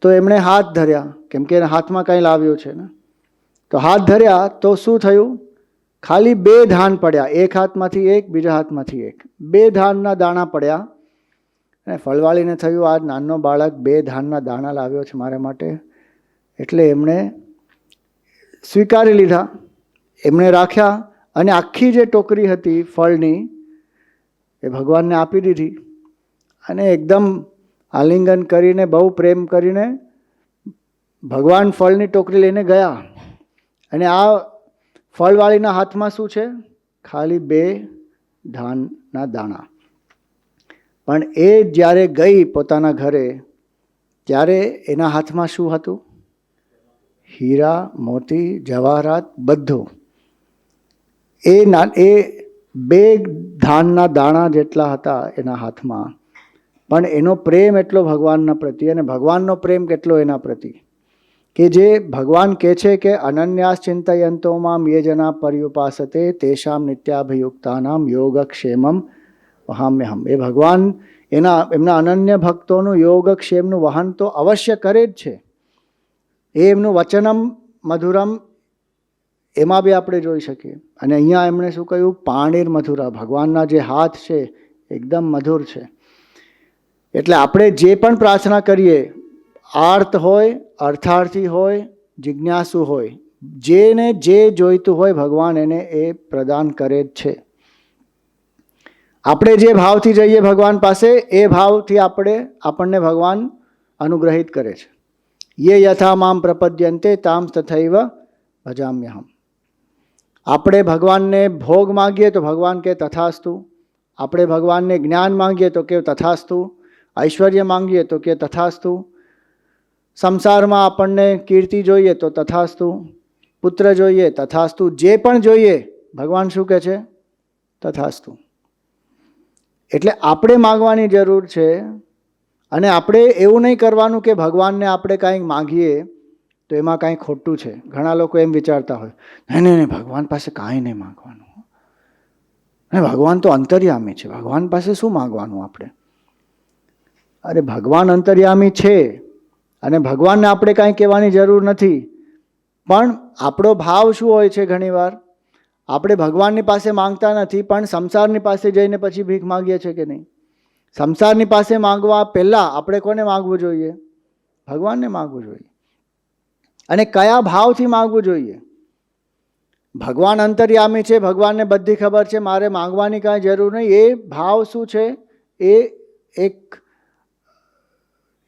તો એમણે હાથ ધર્યા, કેમ કે એના હાથમાં કંઈ લાવ્યો છે ને. તો હાથ ધર્યા તો શું થયું? ખાલી 2 ધાન પડ્યા, એક હાથમાંથી એક, બીજા હાથમાંથી એક. 2 ધાનના દાણા પડ્યા. અને ફળવાળીને થયું આ નાનો બાળક 2 ધાનના દાણા લાવ્યો છે મારા માટે. એટલે એમણે સ્વીકારી લીધા, એમણે રાખ્યા, અને આખી જે ટોકરી હતી ફળની એ ભગવાનને આપી દીધી. અને એકદમ આલિંગન કરીને, બહુ પ્રેમ કરીને ભગવાન ફળની ટોકરી લઈને ગયા. અને આ ફળવાળીના હાથમાં શું છે? ખાલી 2 ધાનના દાણા. પણ એ જ્યારે ગઈ પોતાના ઘરે ત્યારે એના હાથમાં શું હતું? હીરા, મોતી, જવાહરાત બધું. એ 2 ધાનના દાણા જેટલા હતા એના હાથમાં. પણ એનો પ્રેમ એટલો ભગવાનના પ્રતિ, અને ભગવાનનો પ્રેમ કેટલો એના પ્રતિ, કે જે ભગવાન કહે છે કે અનન્યાસ ચિંતયંતો મામ યે જના પર્યુપાસતે તેષામ નિત્યાભિયુક્તાનામ યોગક્ષેમમ વહામ્યહમ. એ ભગવાન એમના અનન્ય ભક્તોનું યોગક્ષેમનું વહન તો અવશ્ય કરે જ છે. એ એમનું વચનમ મધુરમ, એમાં બી આપણે જોઈ શકીએ. અને અહીંયા એમણે શું કહ્યું? પાણીર મધુરા. ભગવાનના જે હાથ છે એકદમ મધુર છે. એટલે આપણે જે પણ પ્રાર્થના કરીએ, આર્ત હોય, અર્થાર્થી હોય, જિજ્ઞાસુ હોય, જેને જે જોઈતું હોય ભગવાન એને એ પ્રદાન કરે જ છે. આપણે જે ભાવથી જઈએ ભગવાન પાસે, એ ભાવથી આપણને ભગવાન અનુગ્રહિત કરે છે. યે યથા મામ પ્રપદ્યન્તે તામ તથૈવ ભજામ્યહમ. આપણે ભગવાનને ભોગ માંગીએ તો ભગવાન કે તથાસ્તુ. આપણે ભગવાનને જ્ઞાન માંગીએ તો કે તથાસ્તુ. ઐશ્વર્ય માંગીએ તો કે તથાસ્તુ. સંસારમાં આપણને કીર્તિ જોઈએ તો તથાસ્તુ. પુત્ર જોઈએ તથાસ્તુ. જે પણ જોઈએ ભગવાન શું કહે છે? તથાસ્તુ. એટલે આપણે માગવાની જરૂર છે અને આપણે એવું નહીં કરવાનું કે ભગવાનને આપણે કાંઈક માગીએ તો એમાં કાંઈ ખોટું છે. ઘણા લોકો એમ વિચારતા હોય, નહીં નહીં નહીં, ભગવાન પાસે કાંઈ નહીં માગવાનું, અને ભગવાન તો અંતર્યામી છે, ભગવાન પાસે શું માગવાનું આપણે? અરે ભગવાન અંતર્યામી છે અને ભગવાનને આપણે કાંઈ કહેવાની જરૂર નથી, પણ આપણો ભાવ શું હોય છે? ઘણીવાર આપણે ભગવાનની પાસે માંગતા નથી, પણ સંસારની પાસે જઈને પછી ભીખ માગીએ છીએ કે નહીં? સંસારની પાસે માંગવા પહેલાં આપણે કોને માગવું જોઈએ? ભગવાનને માગવું જોઈએ. અને કયા ભાવથી માગવું જોઈએ? ભગવાન અંતર્યામી છે, ભગવાનને બધી ખબર છે, મારે માંગવાની કાંઈ જરૂર નહીં. એ ભાવ શું છે? એ એક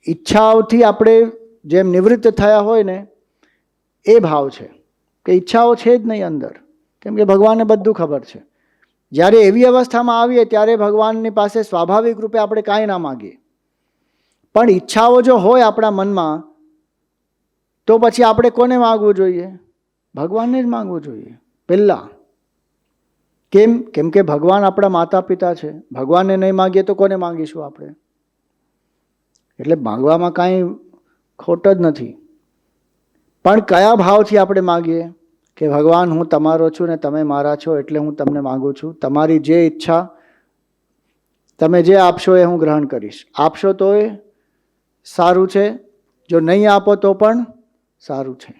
ઈચ્છાઓથી આપણે જેમ નિવૃત્ત થયા હોય ને એ ભાવ છે કે ઈચ્છાઓ છે જ નહીં અંદર, કેમ કે ભગવાનને બધું ખબર છે. જ્યારે એવી અવસ્થામાં આવીએ ત્યારે ભગવાનની પાસે સ્વાભાવિક રૂપે આપણે કાંઈ ના માગીએ, પણ ઈચ્છાઓ જો હોય આપણા મનમાં તો પછી આપણે કોને માગવું જોઈએ? ભગવાનને જ માગવું જોઈએ પહેલાં. કેમ? કેમ કે ભગવાન આપણા માતા પિતા છે. ભગવાનને નહીં માગીએ તો કોને માગીશું આપણે? એટલે માગવામાં કાંઈ ખોટ જ નથી, પણ કયા ભાવથી આપણે માગીએ કે ભગવાન હું તમારો છું ને તમે મારા છો, એટલે હું તમને માગું છું. તમારી જે ઈચ્છા, તમે જે આપશો એ હું ગ્રહણ કરીશ. આપશો તો એ સારું છે, જો નહીં આપો તો પણ સારું છે.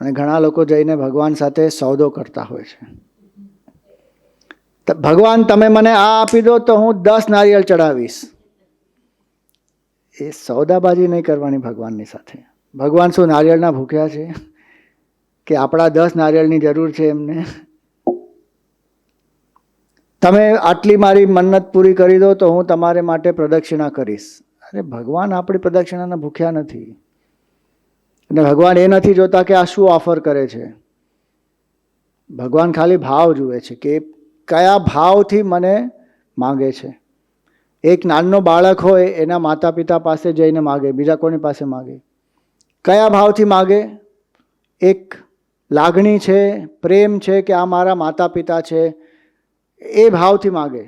અને ઘણા લોકો જઈને ભગવાન સાથે સોદો કરતા હોય છે. ભગવાન તમે મને આ આપી દો તો હું 10 નારિયેળ ચડાવીશ. એ સોદાબાજી નહીં કરવાની ભગવાનની સાથે. ભગવાન શું નારિયેળના ભૂખ્યા છે કે આપણા 10 નારિયેળની જરૂર છે એમને? તમે આટલી મારી મન્નત પૂરી કરી દો તો હું તમારે માટે પ્રદક્ષિણા કરીશ. અરે ભગવાન આપણી પ્રદક્ષિણાના ભૂખ્યા નથી. અને ભગવાન એ નથી જોતા કે આ શું ઓફર કરે છે. ભગવાન ખાલી ભાવ જુએ છે કે કયા ભાવથી મને માગે છે. એક નાનો બાળક હોય એના માતા પિતા પાસે જઈને માગે, બીજા કોની પાસે માગે? કયા ભાવથી માગે? એક લાગણી છે, પ્રેમ છે કે આ મારા માતા પિતા છે, એ ભાવથી માગે.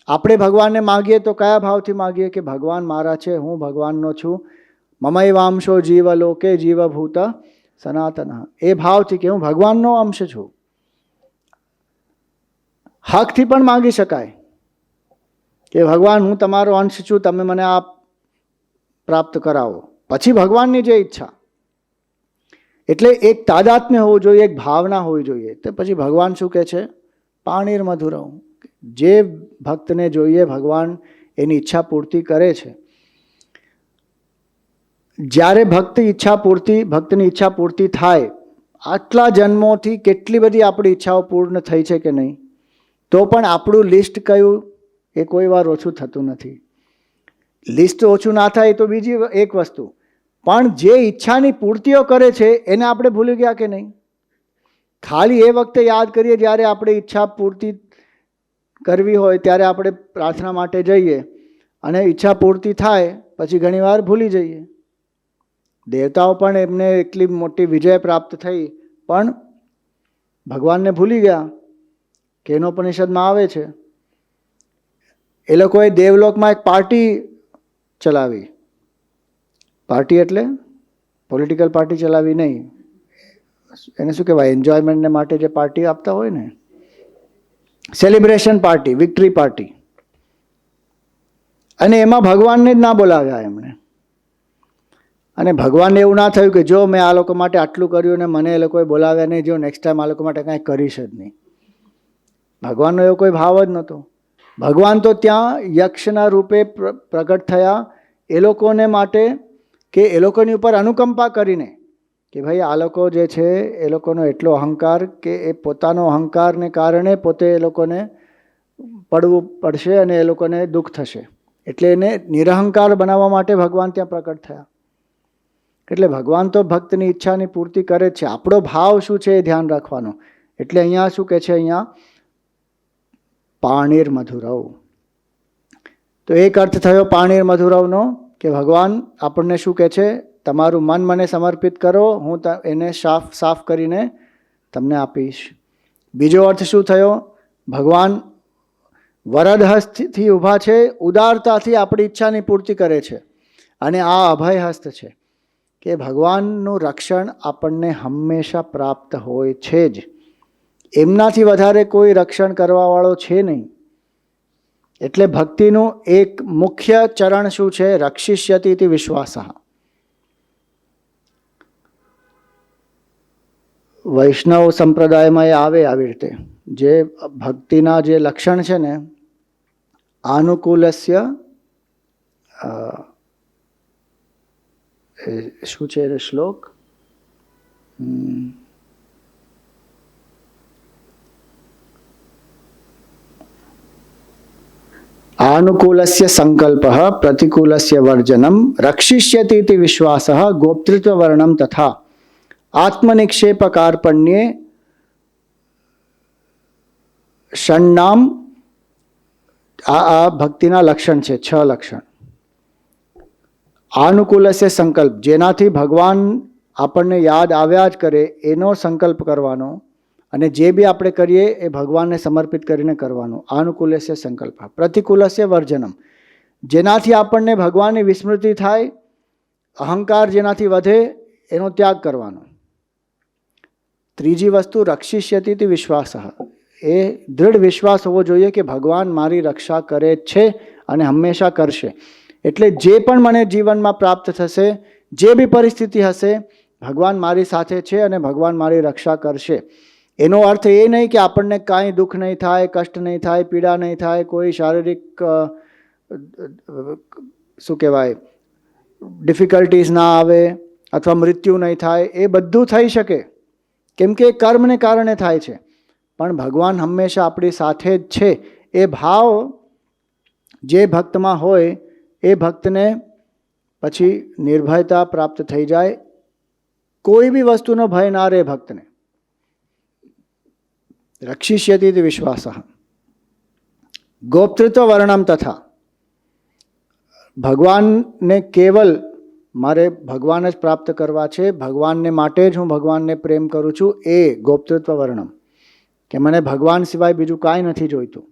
આપણે ભગવાનને માગીએ તો કયા ભાવથી માગીએ? કે ભગવાન મારા છે, હું ભગવાનનો છું. મમૈવાંશો જીવલોકે જીવભૂત સનાતન. એ ભાવથી કે હું ભગવાનનો અંશ છું. હકથી પણ માગી શકાય કે ભગવાન હું તમારો અંશ છું, તમે મને આ પ્રાપ્ત કરાવો. પછી ભગવાનની જે ઈચ્છા. એટલે એક તાદાત્મ્ય હોવું જોઈએ, એક ભાવના હોવી જોઈએ. તો પછી ભગવાન શું કહે છે? પાણીર મધુરમ. જે ભક્તને જોઈએ ભગવાન એની ઈચ્છા પૂર્તિ કરે છે. જ્યારે ભક્તની ઈચ્છા પૂર્તિ થાય, આટલા જન્મોથી કેટલી બધી આપણી ઈચ્છાઓ પૂર્ણ થઈ છે કે નહીં, તો પણ આપણું લિસ્ટ કયું એ કોઈ વાર ઓછું થતું નથી. લિસ્ટ ઓછું ના થાય તો બીજી એક વસ્તુ, પણ જે ઈચ્છાની પૂર્તિઓ કરે છે એને આપણે ભૂલી ગયા કે નહીં? ખાલી એ વખતે યાદ કરીએ જ્યારે આપણે ઈચ્છા પૂર્તિ કરવી હોય ત્યારે આપણે પ્રાર્થના માટે જઈએ અને ઈચ્છા પૂર્તિ થાય પછી ઘણીવાર ભૂલી જઈએ. દેવતાઓ પણ એમને એટલી મોટી વિજય પ્રાપ્ત થઈ પણ ભગવાનને ભૂલી ગયા. કેનોપનિષદમાં આવે છે એ લોકોએ દેવલોકમાં એક પાર્ટી ચલાવી. પાર્ટી એટલે પોલિટિકલ પાર્ટી ચલાવી નહીં, એને શું કહેવાય? એન્જોયમેન્ટને માટે જે પાર્ટી આપતા હોય ને, સેલિબ્રેશન પાર્ટી, વિક્ટરી પાર્ટી. અને એમાં ભગવાનને જ ના બોલાવ્યા એમણે. અને ભગવાનને એવું ના થયું કે જો મેં આ લોકો માટે આટલું કર્યું ને મને એ લોકોએ બોલાવ્યા નહીં, જો નેક્સ્ટ ટાઈમ આ લોકો માટે કાંઈ કરીશ જ નહીં. ભગવાનનો એવો કોઈ ભાવ જ નહોતો. ભગવાન તો ત્યાં યક્ષના રૂપે પ્રગટ થયા એ લોકોને માટે કે એ લોકોની ઉપર અનુકંપા કરીને કે ભાઈ આ લોકો જે છે એ લોકોનો એટલો અહંકાર કે એ પોતાનો અહંકારને કારણે પોતે એ લોકોને પડવું પડશે અને એ લોકોને દુઃખ થશે. એટલે એને નિરહંકાર બનાવવા માટે ભગવાન ત્યાં પ્રગટ થયા. એટલે ભગવાન તો ભક્તની ઈચ્છાની પૂર્તિ કરે છે. આપણો ભાવ શું છે એ ધ્યાન રાખવાનું. એટલે અહીંયા શું કહે છે? અહીંયા પાણીર મધુરવ. તો એક અર્થ થયો પાણીર મધુરવનો કે ભગવાન આપણને શું કહે છે? તમારું મન મને સમર્પિત કરો, હું એને સાફ કરીને તમને આપીશ. બીજો અર્થ શું થયો? ભગવાન વરદ હસ્તથી ઊભા છે, ઉદારતાથી આપણી ઈચ્છાની પૂર્તિ કરે છે. અને આ અભય હસ્ત છે કે ભગવાનનું રક્ષણ આપણને હંમેશા પ્રાપ્ત હોય છે જ. એમનાથી વધારે કોઈ રક્ષણ કરવાવાળો છે નહીં. એટલે ભક્તિનું એક મુખ્ય ચરણ શું છે? રક્ષિષ્યતિ ઇતિ વિશ્વાસઃ. વૈષ્ણવ સંપ્રદાયમાં એ આવે આવી રીતે. જે ભક્તિના જે લક્ષણ છે ને, આનુકૂલસ્ય શું છે શ્લોક? આનુકૂલસ્ય સંકલ્પઃ પ્રતિકૂલસ્ય વર્જનમ રક્ષિષ્યતિ ઇતિ વિશ્વાસઃ ગોપ્તૃત્વ વર્ણમ તથા આત્મનિક્ષેપ કાર્પણ્યે ષણ્ણામ. આ ભક્તિના લક્ષણ છે, 6 લક્ષણ. આનુકૂલસ્ય સંકલ્પ, જેનાથી ભગવાન આપણને યાદ આવ્યા જ કરે એનો સંકલ્પ કરવાનો, અને જે બી આપણે કરીએ એ ભગવાનને સમર્પિત કરીને કરવાનું. આનુકૂલસ્ય સંકલ્પ. પ્રતિકૂલસ્ય વર્જનમ, જેનાથી આપણને ભગવાનની વિસ્મૃતિ થાય, અહંકાર જેનાથી વધે એનો ત્યાગ કરવાનો. ત્રીજી વસ્તુ રક્ષિષ્યતિ ઇતિ વિશ્વાસઃ, એ દૃઢ વિશ્વાસ હોવો જોઈએ કે ભગવાન મારી રક્ષા કરે છે અને હંમેશા કરશે. એટલે જે પણ મને જીવનમાં પ્રાપ્ત થશે, જે બી પરિસ્થિતિ હશે, ભગવાન મારી સાથે છે અને ભગવાન મારી રક્ષા કરશે. એનો અર્થ એ નહીં કે આપણને કાંઈ દુઃખ નહીં થાય, કષ્ટ નહીં થાય, પીડા નહીં થાય, કોઈ શારીરિક શું કહેવાય ડિફિકલ્ટીઝ ના આવે અથવા મૃત્યુ નહીં થાય. એ બધું થઈ શકે, કેમ કે કર્મને કારણે થાય છે. પણ ભગવાન હંમેશા આપણી સાથે જ છે. એ ભાવ જે ભક્તમાં હોય એ ભક્તને પછી નિર્ભયતા પ્રાપ્ત થઈ જાય. કોઈ બી વસ્તુનો ભય ના રહે ભક્તને. રક્ષિષ્યતિ ઇતિ વિશ્વાસઃ ગોપ્તૃત્વ વર્ણમ તથા. ભગવાનને કેવલ મારે ભગવાન જ પ્રાપ્ત કરવા છે, ભગવાનને માટે જ હું ભગવાનને પ્રેમ કરું છું, એ ગોપ્તૃત્વ વર્ણમ, કે મને ભગવાન સિવાય બીજું કાંઈ નથી જોઈતું.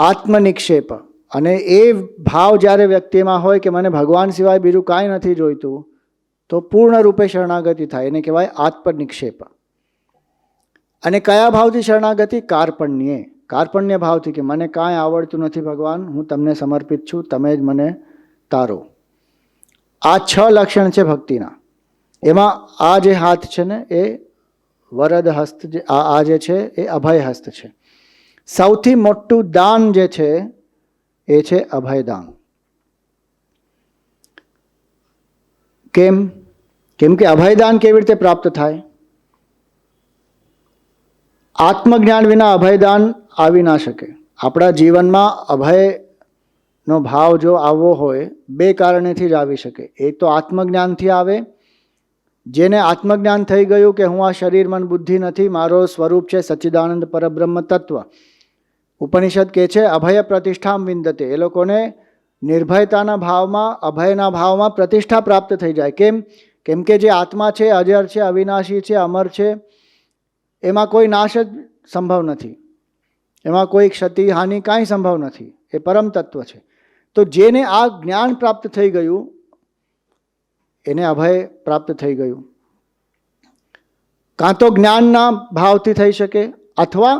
આત્મનિક્ષેપ, અને એ ભાવ જ્યારે વ્યક્તિમાં હોય કે મને ભગવાન સિવાય બીજું કાંઈ નથી જોઈતું, તો પૂર્ણ રૂપે શરણાગતિ થાય. એને કહેવાય આત્મનિક્ષેપ. અને કયા ભાવથી શરણાગતિ? કાર્પણ્યે, કાર્પણ્ય ભાવથી, કે મને કાંઈ આવડતું નથી ભગવાન, હું તમને સમર્પિત છું, તમે જ મને તારો. આ 6 લક્ષણ છે ભક્તિના. એમાં આ જે હાથ છે ને એ વરદ હસ્ત, આ જે છે એ અભય હસ્ત છે. સૌથી મોટું દાન જે છે એ છે અભયદાન. કેમ? કેમ કે અભયદાન કેવી રીતે પ્રાપ્ત થાય? આત્મજ્ઞાન વિના અભયદાન આવી ના શકે. આપણા જીવનમાં અભયનો ભાવ જો આવવો હોય, 2 કારણેથી જ આવી શકે. એક તો આત્મજ્ઞાનથી આવે. જેને આત્મજ્ઞાન થઈ ગયું કે હું આ શરીર મન બુદ્ધિ નથી, મારો સ્વરૂપ છે સચ્ચિદાનંદ પરબ્રહ્મ તત્વ. ઉપનિષદ કહે છે અભય પ્રતિષ્ઠામ વિંદતે. એ લોકોને નિર્ભયતાના ભાવમાં, અભયના ભાવમાં પ્રતિષ્ઠા પ્રાપ્ત થઈ જાય. કેમ? કેમ કે જે આત્મા છે અજર છે, અવિનાશી છે, અમર છે, એમાં કોઈ નાશ જ સંભવ નથી, એમાં કોઈ ક્ષતિ હાનિ કાંઈ સંભવ નથી. એ પરમ તત્વ છે. તો જેને આ જ્ઞાન પ્રાપ્ત થઈ ગયું એને અભય પ્રાપ્ત થઈ ગયું. કાં તો જ્ઞાનના ભાવથી થઈ શકે, અથવા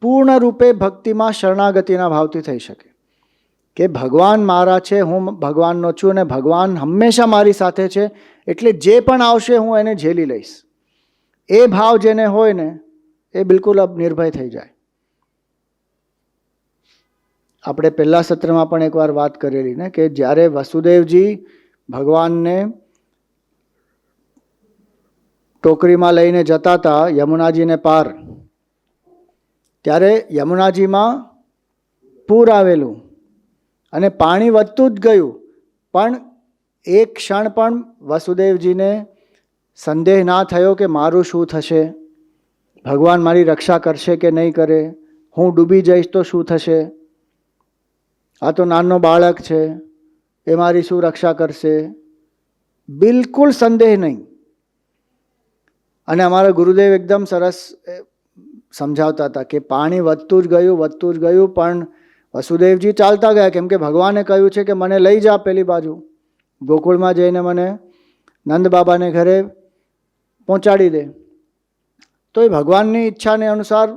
પૂર્ણ રૂપે ભક્તિમાં શરણાગતિના ભાવથી થઈ શકે. કે ભગવાન મારા છે, હું ભગવાનનો છું, અને ભગવાન હંમેશા મારી સાથે છે, એટલે જે પણ આવશે હું એને ઝેલી લઈશ. એ ભાવ જેને હોય ને એ બિલકુલ નિર્ભય થઈ જાય. આપણે પહેલા સત્રમાં પણ એકવાર વાત કરેલી ને કે જ્યારે વસુદેવજી ભગવાનને ટોકરીમાં લઈને જતા હતા યમુનાજીને પાર, ત્યારે યમુનાજીમાં પૂર આવેલું અને પાણી વધતું જ ગયું, પણ એક ક્ષણ પણ વસુદેવજીને સંદેહ ના થયો કે મારું શું થશે, ભગવાન મારી રક્ષા કરશે કે નહીં કરે, હું ડૂબી જઈશ તો શું થશે, આ તો નાનો બાળક છે, એ મારી શું રક્ષા કરશે. બિલકુલ સંદેહ નહીં. અને અમારા ગુરુદેવ એકદમ સરસ સમજાવતા હતા કે પાણી વધતું જ ગયું, પણ વસુદેવજી ચાલતા ગયા, કેમ કે ભગવાને કહ્યું છે કે મને લઈ જા પેલી બાજુ, ગોકુળમાં જઈને મને નંદ બાબાને ઘરે પહોંચાડી દે. તો એ ભગવાનની ઈચ્છાને અનુસાર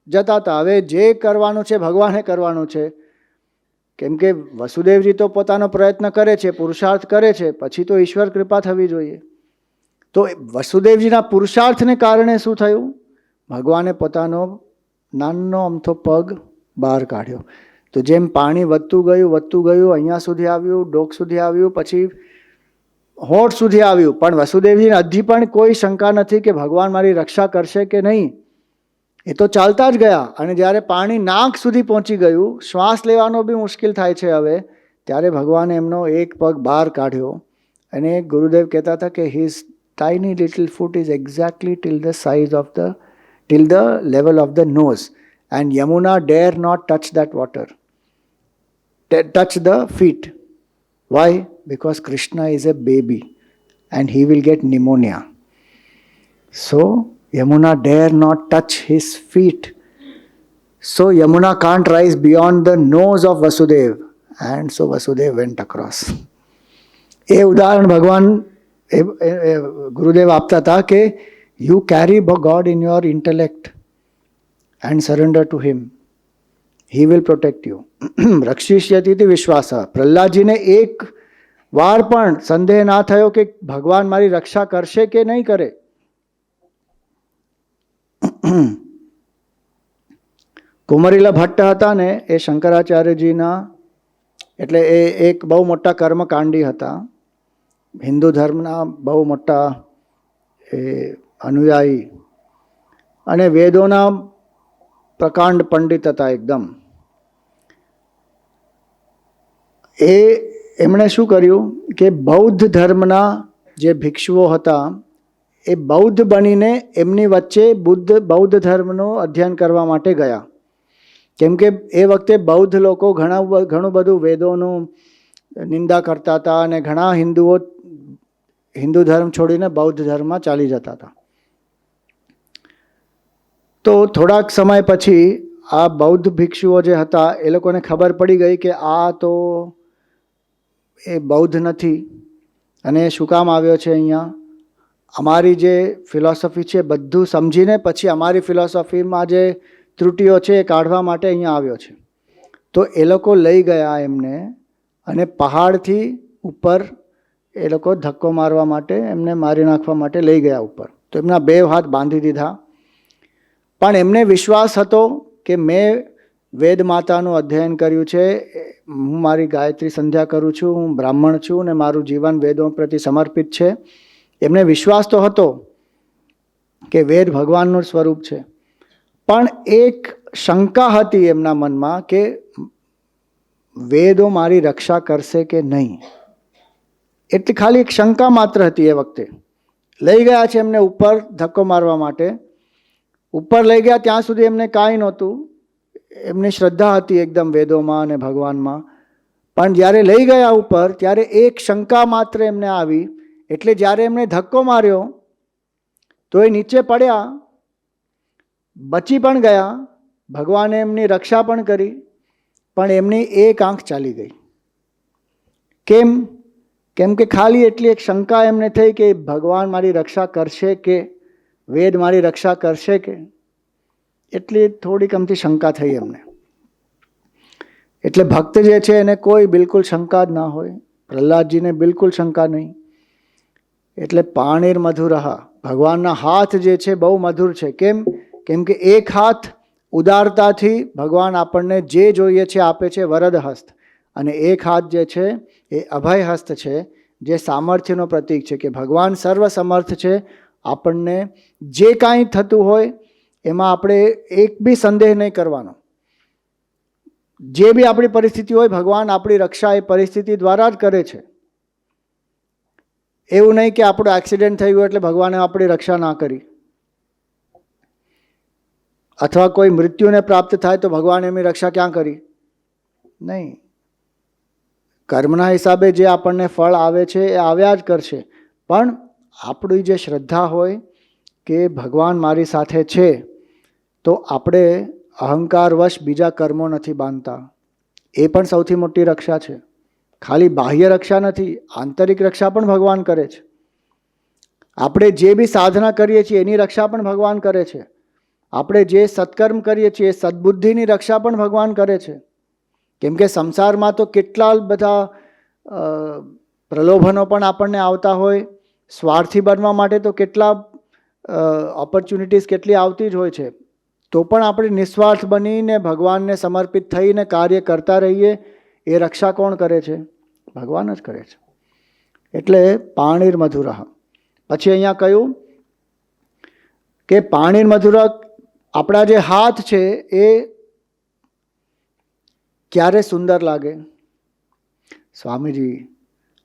જતા હતા. હવે જે કરવાનું છે ભગવાને કરવાનું છે, કેમ કે વસુદેવજી તો પોતાનો પ્રયત્ન કરે છે, પુરુષાર્થ કરે છે, પછી તો ઈશ્વર કૃપા થવી જોઈએ. તો વસુદેવજીના પુરુષાર્થને કારણે શું થયું? ભગવાને પોતાનો નાનો અમથો પગ બહાર કાઢ્યો. તો જેમ પાણી વધતું ગયું, અહીંયા સુધી આવ્યું, ડોક સુધી આવ્યું, પછી હોઠ સુધી આવ્યું, પણ વસુદેવજીને હજી પણ કોઈ શંકા નથી કે ભગવાન મારી રક્ષા કરશે કે નહીં. એ તો ચાલતા જ ગયા, અને જ્યારે પાણી નાક સુધી પહોંચી ગયું, શ્વાસ લેવાનો બી મુશ્કેલ થાય છે હવે, ત્યારે ભગવાને એમનો એક પગ બહાર કાઢ્યો. અને ગુરુદેવ કહેતા હતા કે his tiny little foot is exactly till the level of the nose, and Yamuna dare not touch that water, touch the feet. Why? Because Krishna is a baby and he will get pneumonia. So Yamuna dare not touch his feet. So Yamuna can't rise beyond the nose of Vasudev, and so Vasudev went across. એ ઉદાહરણ ભગવાન ગુરુદેવ આપતા હતા કે you carry God in your intellect and surrender to him, he will protect you. રક્ષિષ્યતિ વિશ્વાસ. પ્રહલાદજીને એક વાર પણ સંદેહ ના થયો કે ભગવાન મારી રક્ષા કરશે કે નહીં કરે. કુમારીલા ભટ્ટ હતા ને, એ શંકરાચાર્યજીના એટલે એ એક બહુ મોટા કર્મકાંડી હતા, હિન્દુ ધર્મના બહુ મોટા એ અનુયાયી, અને વેદોના પ્રકાંડ પંડિત હતા એકદમ. એમણે શું કર્યું કે બૌદ્ધ ધર્મના જે ભિક્ષુઓ હતા એ બૌદ્ધ બનીને એમની વચ્ચે બૌદ્ધ ધર્મનું અધ્યયન કરવા માટે ગયા. કેમ કે એ વખતે બૌદ્ધ લોકો ઘણું બધું વેદોનું નિંદા કરતા હતા, અને ઘણા હિન્દુઓ હિન્દુ ધર્મ છોડીને બૌદ્ધ ધર્મમાં ચાલી જતા હતા. તો થોડાક સમય પછી આ બૌદ્ધ ભિક્ષુઓ જે હતા એ લોકોને ખબર પડી ગઈ કે આ તો એ બૌદ્ધ નથી, અને શું કામ આવ્યો છે અહીંયા, અમારી જે ફિલોસોફી છે બધું સમજીને પછી અમારી ફિલોસોફીમાં જે ત્રુટીઓ છે એ કાઢવા માટે અહીંયા આવ્યો છે. તો એ લોકો લઈ ગયા એમને, અને પહાડથી ઉપર એ લોકો ધક્કો મારવા માટે, એમને મારી નાખવા માટે લઈ ગયા ઉપર. તો એમના 2 હાથ બાંધી દીધા. પણ એમને વિશ્વાસ હતો કે મેં વેદ માતાનું અધ્યયન કર્યું છે, હું મારી ગાયત્રી સંધ્યા કરું છું, હું બ્રાહ્મણ છું, અને મારું જીવન વેદો પ્રતિ સમર્પિત છે. એમને વિશ્વાસ તો હતો કે વેદ ભગવાનનું સ્વરૂપ છે, પણ એક શંકા હતી એમના મનમાં કે વેદો મારી રક્ષા કરશે કે નહીં. એટલી ખાલી એક શંકા માત્ર હતી. એ વખતે લઈ ગયા છે એમને ઉપર ધક્કો મારવા માટે. ઉપર લઈ ગયા ત્યાં સુધી એમને કાંઈ નહોતું, એમની શ્રદ્ધા હતી એકદમ વેદોમાં અને ભગવાનમાં. પણ જ્યારે લઈ ગયા ઉપર ત્યારે એક શંકા માત્ર એમને આવી. એટલે જ્યારે એમને ધક્કો માર્યો તો એ નીચે પડ્યા, બચી પણ ગયા, ભગવાને એમની રક્ષા પણ કરી, પણ એમની એક આંખ ચાલી ગઈ. કેમ કે ખાલી એટલી એક શંકા એમને થઈ કે ભગવાન મારી રક્ષા કરશે કે વેદ મારી રક્ષા કરશે કે, એટલી થોડીક અમથી શંકા થઈ એમને. એટલે ભક્ત જે છે એને કોઈ બિલકુલ શંકા જ ના હોય. પ્રહલાદજીને બિલકુલ શંકા નહીં. એટલે પાણીર મધુરહ, ભગવાનના હાથ જે છે બહુ મધુર છે. કેમ કે એક હાથ ઉદારતાથી ભગવાન આપણને જે જોઈએ છે આપે છે, વરદ હસ્ત, અને એક હાથ જે છે એ અભય હસ્ત છે, જે સામર્થ્યનો પ્રતીક છે કે ભગવાન સર્વસમર્થ છે. આપણને જે કાંઈ થતું હોય એમાં આપણે એક બી સંદેહ નહીં કરવાનો. જે બી આપણી પરિસ્થિતિ હોય ભગવાન આપણી રક્ષા એ પરિસ્થિતિ દ્વારા જ કરે છે. એવું નહીં કે આપણું એક્સિડન્ટ થઈ ગયું એટલે ભગવાને આપણી રક્ષા ના કરી, અથવા કોઈ મૃત્યુને પ્રાપ્ત થાય તો ભગવાને એમની રક્ષા ક્યાં કરી? નહીં. કર્મના હિસાબે જે આપણને ફળ આવે છે એ આવ્યા જ કરશે. પણ આપણી જે શ્રદ્ધા હોય કે ભગવાન મારી સાથે છે, તો આપણે અહંકારવશ બીજા કર્મો નથી બાંધતા. એ પણ સૌથી મોટી રક્ષા છે. ખાલી બાહ્ય રક્ષા નથી, આંતરિક રક્ષા પણ ભગવાન કરે છે. આપણે જે બી સાધના કરીએ છીએ એની રક્ષા પણ ભગવાન કરે છે. આપણે જે સત્કર્મ કરીએ છીએ સદબુદ્ધિની રક્ષા પણ ભગવાન કરે છે. કેમ કે સંસારમાં તો કેટલા બધા પ્રલોભનો પણ આપણને આવતા હોય. સ્વાર્થી બનવા માટે તો કેટલા ઓપોર્ચ્યુનિટીઝ કેટલી આવતી જ હોય છે. તો પણ આપણે નિસ્વાર્થ બનીને ભગવાનને સમર્પિત થઈને કાર્ય કરતા રહીએ. એ રક્ષા કોણ કરે છે? ભગવાન જ કરે છે. એટલે પાણીર્મધુરઃ. પછી અહીંયા કહ્યું કે પાણીર્મધુરઃ, આપણા જે હાથ છે એ ક્યારે સુંદર લાગે? સ્વામીજી,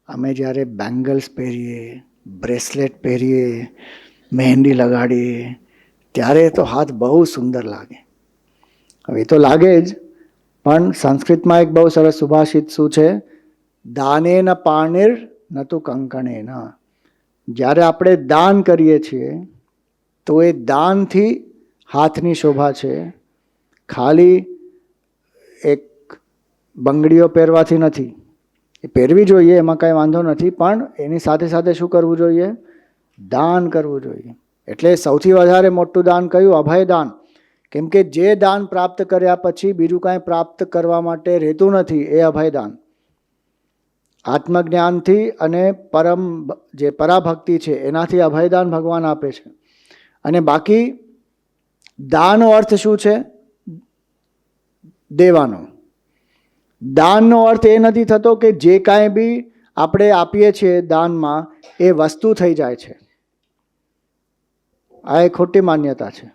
અમે જ્યારે બેંગલ્સ પહેરીએ, બ્રેસલેટ પહેરીએ, મહેંદી લગાડીએ ત્યારે તો હાથ બહુ સુંદર લાગે. હવે એ તો લાગે જ, પણ સંસ્કૃતમાં એક બહુ સરસ સુભાષિત શું છે? દાનેન પાણીર નતુ કંકણેન. જ્યારે આપણે દાન કરીએ છીએ તો એ દાનથી હાથની શોભા છે. ખાલી એક બંગડીઓ પહેરવાથી નથી. એ પહેરવી જોઈએ, એમાં કાંઈ વાંધો નથી, પણ એની સાથે સાથે શું કરવું જોઈએ? દાન કરવું જોઈએ. એટલે સૌથી વધારે મોટું દાન કયું? અભયદાન. કેમ કે જે દાન પ્રાપ્ત કર્યા પછી બીજું કાંઈ પ્રાપ્ત કરવા માટે રહેતું નથી, એ અભયદાન. આત્મજ્ઞાનથી અને પરમ જે પરાભક્તિ છે એનાથી અભયદાન ભગવાન આપે છે. અને બાકી દાનનો અર્થ શું છે? દેવાનો. દાનનો અર્થ એ નથી થતો કે જે કાંઈ બી આપણે આપીએ છીએ દાનમાં એ વસ્તુ થઈ જાય છે. આ એક ખોટી માન્યતા છે.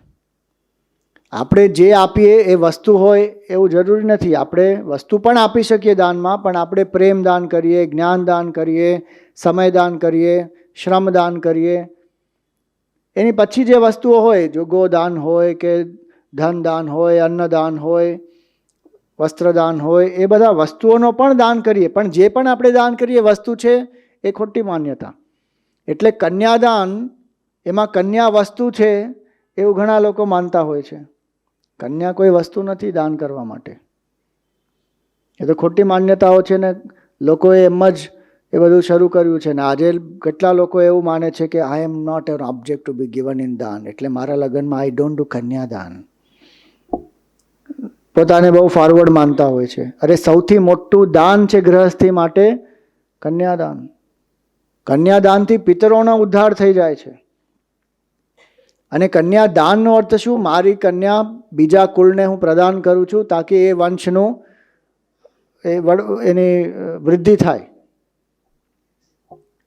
આપણે જે આપીએ એ વસ્તુ હોય એવું જરૂરી નથી. આપણે વસ્તુ પણ આપી શકીએ દાનમાં, પણ આપણે પ્રેમ દાન કરીએ, જ્ઞાન દાન કરીએ, સમય દાન કરીએ, શ્રમ દાન કરીએ. એની પછી જે વસ્તુઓ હોય, જો ગોદાન હોય કે ધન દાન હોય, અન્નદાન હોય, વસ્ત્રદાન હોય, એ બધા વસ્તુઓનો પણ દાન કરીએ. પણ જે પણ આપણે દાન કરીએ વસ્તુ છે એ ખોટી માન્યતા. એટલે કન્યાદાન, એમાં કન્યા વસ્તુ છે એવું ઘણા લોકો માનતા હોય છે. કન્યા કોઈ વસ્તુ નથી દાન કરવા માટે. એ તો ખોટી માન્યતાઓ છે ને લોકોએ એમ જ એ બધું શરૂ કર્યું છે. ને આજે કેટલા લોકો એવું માને છે કે I am not an object to be given in દાન. એટલે મારા લગ્નમાં આઈ ડોન્ટ ડુ કન્યાદાન. પોતાને બહુ ફોરવર્ડ માનતા હોય છે. અરે સૌથી મોટું દાન છે ગૃહસ્થી માટે કન્યાદાન. કન્યાદાનથી પિતરોનો ઉદ્ધાર થઈ જાય છે. અને કન્યાદાનનો અર્થ શું? મારી કન્યા બીજા કુળને હું પ્રદાન કરું છું તાકી એ વંશનું એની વૃદ્ધિ થાય.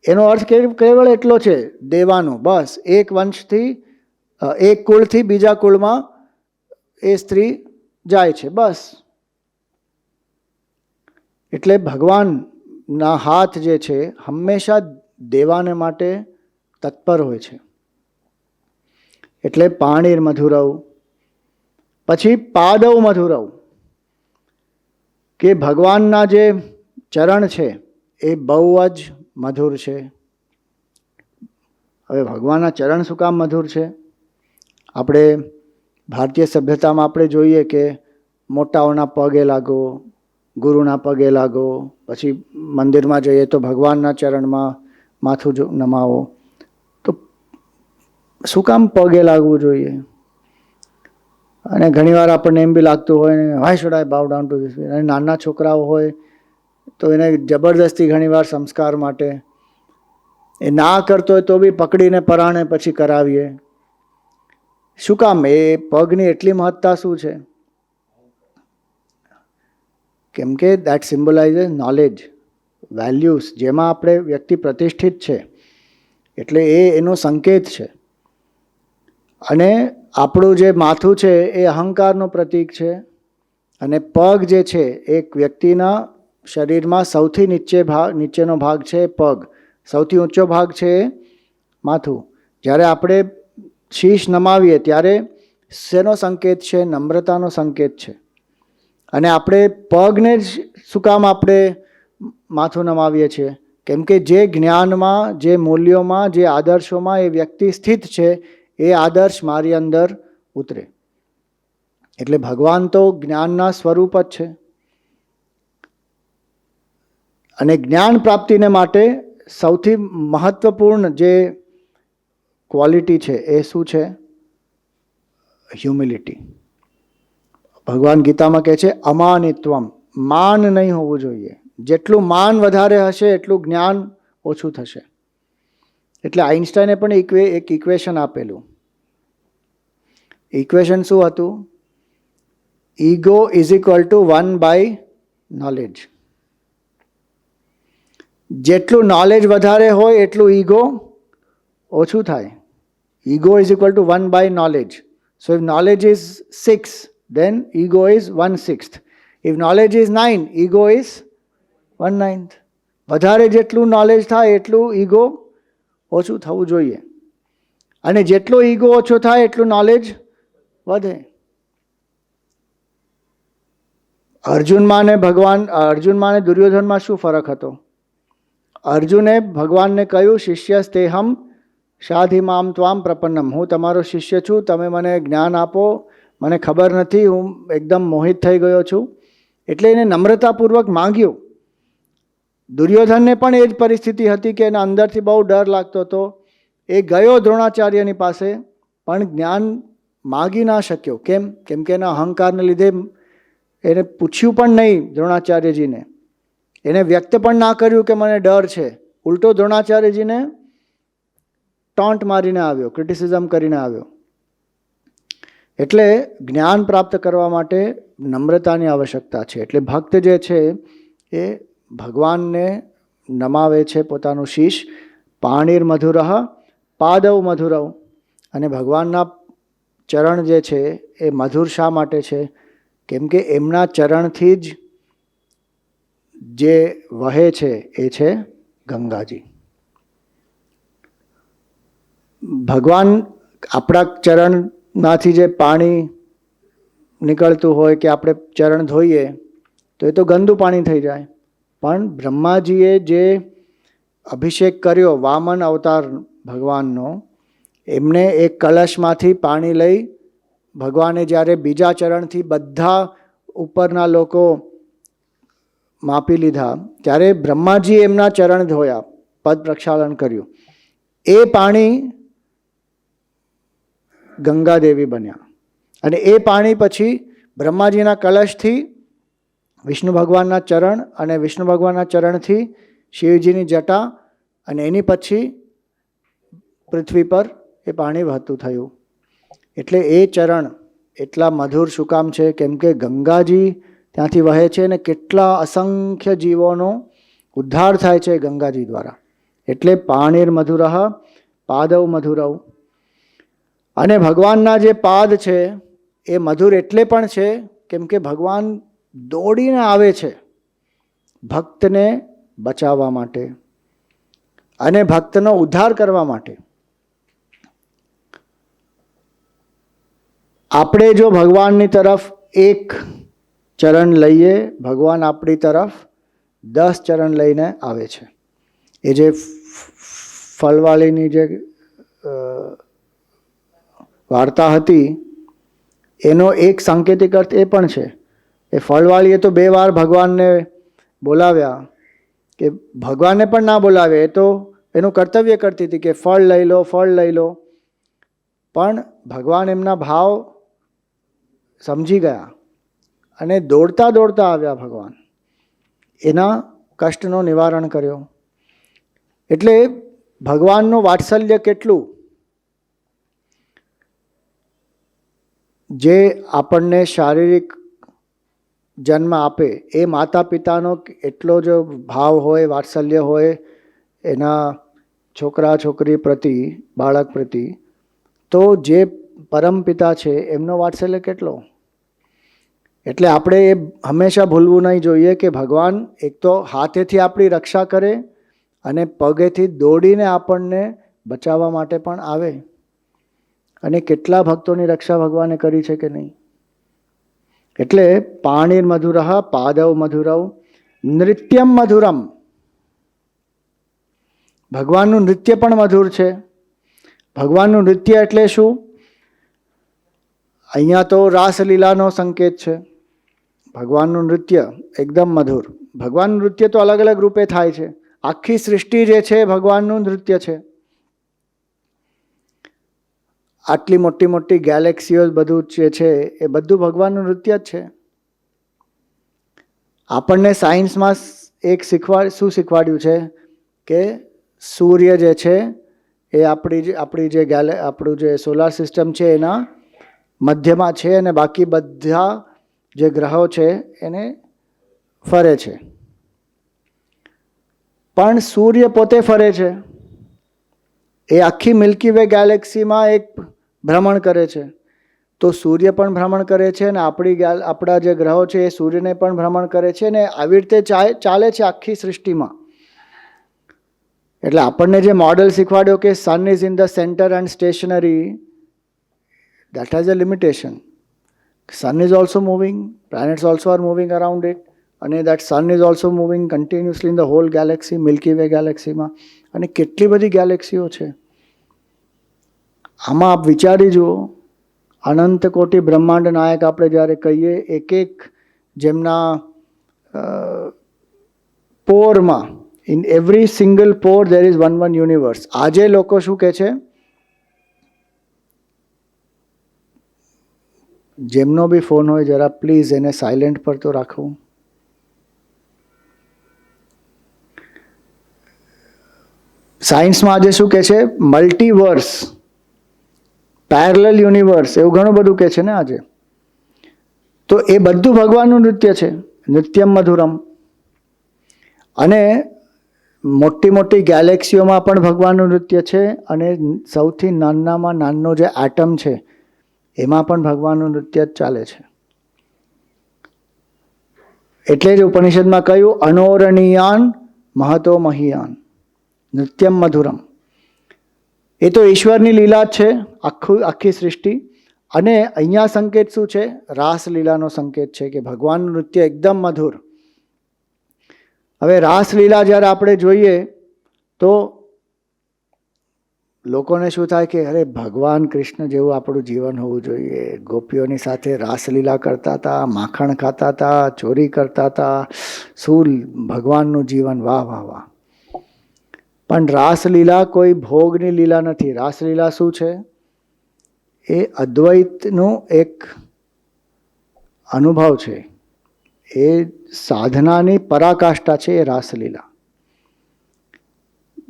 એનો અર્થ કેવળ એટલો છે, દેવાનો. બસ એક વંશથી, એક કુળથી બીજા કુળમાં એ સ્ત્રી જાય છે, બસ. એટલે ભગવાનના હાથ જે છે હંમેશા દેવાને માટે તત્પર હોય છે. એટલે પાણીર્મધુરૌ. પછી પાદૌ મધુરૌ, કે ભગવાનના જે ચરણ છે એ બહુ જ મધુર છે. હવે ભગવાનના ચરણ શું કામ મધુર છે? આપણે ભારતીય સભ્યતામાં આપણે જોઈએ કે મોટાઓના પગે લાગો, ગુરુના પગે લાગો, પછી મંદિરમાં જઈએ તો ભગવાનના ચરણમાં માથું નમાવો. તો શું કામ પગે લાગવું જોઈએ? અને ઘણીવાર આપણને એમ બી લાગતું હોય ને, why should I bow down to this? અને નાના છોકરાઓ હોય તો એને જબરદસ્તી ઘણીવાર સંસ્કાર માટે એ ના કરતો હોય તો બી પકડીને પરાણે પછી કરાવીએ. શું કામ? એ પગની એટલી મહત્તા શું છે? કેમ કે દેટ સિમ્બોલાઇઝ નોલેજ, વેલ્યુઝ, જેમાં આપણે વ્યક્તિ પ્રતિષ્ઠિત છે એટલે એનો સંકેત છે. અને આપણું જે માથું છે એ અહંકારનું પ્રતીક છે. અને પગ જે છે એક વ્યક્તિના શરીરમાં સૌથી નીચેનો ભાગ છે પગ. સૌથી ઊંચો ભાગ છે માથું. જ્યારે આપણે શીશ નમાવીએ ત્યારે શેનો સંકેત છે? નમ્રતાનો સંકેત છે. અને આપણે પગને જ શું કામ આપણે માથું નમાવીએ છીએ? કેમ કે જે જ્ઞાનમાં, જે મૂલ્યોમાં, જે આદર્શોમાં એ વ્યક્તિ સ્થિત છે એ આદર્શ મારી અંદર ઉતરે. એટલે ભગવાન તો જ્ઞાનના સ્વરૂપ જ છે. અને જ્ઞાન પ્રાપ્તિને માટે સૌથી મહત્વપૂર્ણ જે ક્વોલિટી છે એ શું છે? હ્યુમિલિટી. ભગવાન ગીતામાં કહે છે અમાનિત્વમ, માન નહીં હોવું જોઈએ. જેટલું માન વધારે હશે એટલું જ્ઞાન ઓછું થશે. એટલે આઇન્સ્ટાઈને પણ એક ઇક્વેશન આપેલું. ઇક્વેશન શું હતું? ઈગો ઇઝ ઇક્વલ ટુ 1/નોલેજ. જેટલું નોલેજ વધારે હોય એટલું ઈગો ઓછું થાય. ઈગો ઇઝ ઇક્વલ ટુ 1/નોલેજ. So if knowledge is 6, then ego is 1/6. If knowledge is 9, ego is 1/9. વધારે જેટલું નોલેજ થાય એટલું ઈગો ઓછું થવું જોઈએ. અને જેટલો ઈગો ઓછો થાય એટલું નોલેજ વધે. અર્જુનમાં ને દુર્યોધનમાં શું ફરક હતો? અર્જુને ભગવાનને કહ્યું શિષ્યસ્તેહમ શાધિમામ ત્વામ પ્રપન્નમ, હું તમારો શિષ્ય છું, તમે મને જ્ઞાન આપો, મને ખબર નથી, હું એકદમ મોહિત થઈ ગયો છું. એટલે એને નમ્રતાપૂર્વક માંગ્યું. દુર્યોધનને પણ એ જ પરિસ્થિતિ હતી કે એના અંદરથી બહુ ડર લાગતો હતો. એ ગયો દ્રોણાચાર્યની પાસે, પણ જ્ઞાન માગી ના શક્યો. કેમ? કેમ કે એના અહંકારને લીધે એને પૂછ્યું પણ નહીં દ્રોણાચાર્યજીને. એને વ્યક્ત પણ ના કર્યું કે મને ડર છે. ઉલટો દ્રોણાચાર્યજીને ટોન્ટ મારીને આવ્યો, ક્રિટિસિઝમ કરીને આવ્યો. એટલે જ્ઞાન પ્રાપ્ત કરવા માટે નમ્રતાની આવશ્યકતા છે. એટલે ભક્ત જે છે એ ભગવાનને નમાવે છે પોતાનું શીશ. પાણીર મધુરઃ પાદવ મધુરવ. અને ભગવાનના ચરણ જે છે એ મધુર શા માટે છે? કેમ કે એમના ચરણથી જ જે વહે છે એ છે ગંગાજી. ભગવાન આપણા ચરણમાંથી જે પાણી નીકળતું હોય કે આપણે ચરણ ધોઈએ તો એ તો ગંદુ પાણી થઈ જાય. પણ બ્રહ્માજીએ જે અભિષેક કર્યો વામન અવતાર ભગવાનનો, એમને એક કલશમાંથી પાણી લઈ ભગવાને જ્યારે બીજા ચરણથી બધા ઉપરના લોકો માપી લીધા ત્યારે બ્રહ્માજી એમના ચરણ ધોયા, પદ પ્રક્ષાલન કર્યું. એ પાણી ગંગાદેવી બન્યા. અને એ પાણી પછી બ્રહ્માજીના કલશથી વિષ્ણુ ભગવાનના ચરણ, અને વિષ્ણુ ભગવાનના ચરણથી શિવજીની જટા, અને એની પછી પૃથ્વી પર એ પાણી વહેતું થયું. એટલે એ ચરણ એટલા મધુર શું કામ છે? કેમ કે ગંગાજી ત્યાંથી વહે છે અને કેટલા અસંખ્ય જીવોનો ઉદ્ધાર થાય છે ગંગાજી દ્વારા. એટલે પાણીર મધુરઃ પાદવ મધુરવ. અને ભગવાનના જે પાદ છે એ મધુર એટલે પણ છે કેમ કે ભગવાન દોડીને આવે છે ભક્તને બચાવવા માટે અને ભક્તનો ઉદ્ધાર કરવા માટે. આપણે જો ભગવાનની તરફ એક ચરણ લઈએ, ભગવાન આપણી તરફ 10 ચરણ લઈને આવે છે. એ જે ફલવાળીની જે વાર્તા હતી એનો એક સાંકેતિક અર્થ એ પણ છે. એ ફળવાળીએ તો 2 વાર ભગવાનને બોલાવ્યા, કે ભગવાનને પણ ના બોલાવે, એ તો એનું કર્તવ્ય કરતી હતી કે ફળ લઈ લો, ફળ લઈ લો. પણ ભગવાન એમના ભાવ સમજી ગયા અને દોડતા દોડતા આવ્યા ભગવાન, એના કષ્ટનો નિવારણ કર્યો. એટલે ભગવાનનું વાત્સલ્ય કેટલું, જે આપણને શારીરિક જન્મ આપે એ માતા પિતાનો એટલો જ ભાવ હોય, વાત્સલ્ય હોય એના છોકરા છોકરી પ્રતિ, બાળક પ્રતિ, તો જે પરમપિતા છે એમનો વાત્સલ્ય કેટલો. એટલે આપણે એ હંમેશા ભૂલવું નહીં જોઈએ કે ભગવાન એક તો હાથેથી આપણી રક્ષા કરે અને પગેથી દોડીને આપણને બચાવવા માટે પણ આવે. અને કેટલા ભક્તોની રક્ષા ભગવાને કરી છે કે નહીં. એટલે પાણીર મધુરઃ પાદવ મધુરવ નૃત્યમ મધુરમ. ભગવાનનું નૃત્ય પણ મધુર છે. ભગવાનનું નૃત્ય એટલે શું? અહીંયા તો રાસલીલાનો સંકેત છે. ભગવાનનું નૃત્ય એકદમ મધુર. ભગવાનનું નૃત્ય તો અલગ અલગ રૂપે થાય છે. આખી સૃષ્ટિ જે છે ભગવાનનું નૃત્ય છે. આટલી મોટી મોટી ગેલેક્સીઓ બધું જે છે એ બધું ભગવાનનું નૃત્ય જ છે. આપણને સાયન્સમાં શું શીખવાડ્યું છે કે સૂર્ય જે છે એ આપણું જે સોલાર સિસ્ટમ છે એના મધ્યમાં છે અને બાકી બધા જે ગ્રહો છે એને ફરે છે. પણ સૂર્ય પોતે ફરે છે. એ આખી મિલ્કી વે ગેલેક્સીમાં એક ભ્રમણ કરે છે. તો સૂર્ય પણ ભ્રમણ કરે છે અને આપણા જે ગ્રહો છે એ સૂર્યને પણ ભ્રમણ કરે છે અને આવી રીતે ચાલે છે આખી સૃષ્ટિમાં. એટલે આપણને જે મોડલ શીખવાડ્યો કે sun is in the centre and stationary, that has a limitation. Sun is also moving, planets also are moving around it, અને that sun is also moving continuously in the whole galaxy, Milky Way ગેલેક્સીમાં. અને કેટલી બધી ગેલેક્સીઓ છે. આમાં આપ વિચારી જુઓ, અનંત કોટી બ્રહ્માંડ નાયક આપણે જ્યારે કહીએ, એક એક જેમના પોરમાં, in every single Por there is one universe. આજે લોકો શું કહે છે, જેમનો બી ફોન હોય જરા પ્લીઝ એને સાયલેન્ટ પર તો રાખવું. સાયન્સમાં આજે શું કહે છે, મલ્ટીવર્સ, પેરેલલ યુનિવર્સ, એવું ઘણું બધું કહે છે ને આજે. તો એ બધું ભગવાનનું નૃત્ય છે, નૃત્યમ મધુરમ. અને મોટી મોટી ગેલેક્સીઓમાં પણ ભગવાનનું નૃત્ય છે અને સૌથી નાનામાં નાનો જે એટમ છે એમાં પણ ભગવાનનું નૃત્ય જ ચાલે છે. એટલે જ ઉપનિષદમાં કહ્યું અનોરણીયાન મહતો મહિયાન નૃત્યમ મધુરમ. એ તો ઈશ્વરની લીલા જ છે આખી સૃષ્ટિ. અને અહીંયા સંકેત શું છે, રાસલીલાનો સંકેત છે કે ભગવાનનું નૃત્ય એકદમ મધુર. હવે રાસલીલા જ્યારે આપણે જોઈએ તો લોકોને શું થાય કે અરે ભગવાન કૃષ્ણ જેવું આપણું જીવન હોવું જોઈએ. ગોપીઓની સાથે રાસલીલા કરતા હતા, માખણ ખાતા હતા, ચોરી કરતા હતા, શું ભગવાનનું જીવન, વાહ વાહ વાહ. પણ રાસલીલા કોઈ ભોગની લીલા નથી. રાસલીલા શું છે, એ અદ્વૈતનું એક અનુભવ છે. એ સાધનાની પરાકાષ્ઠા છે એ રાસલીલા.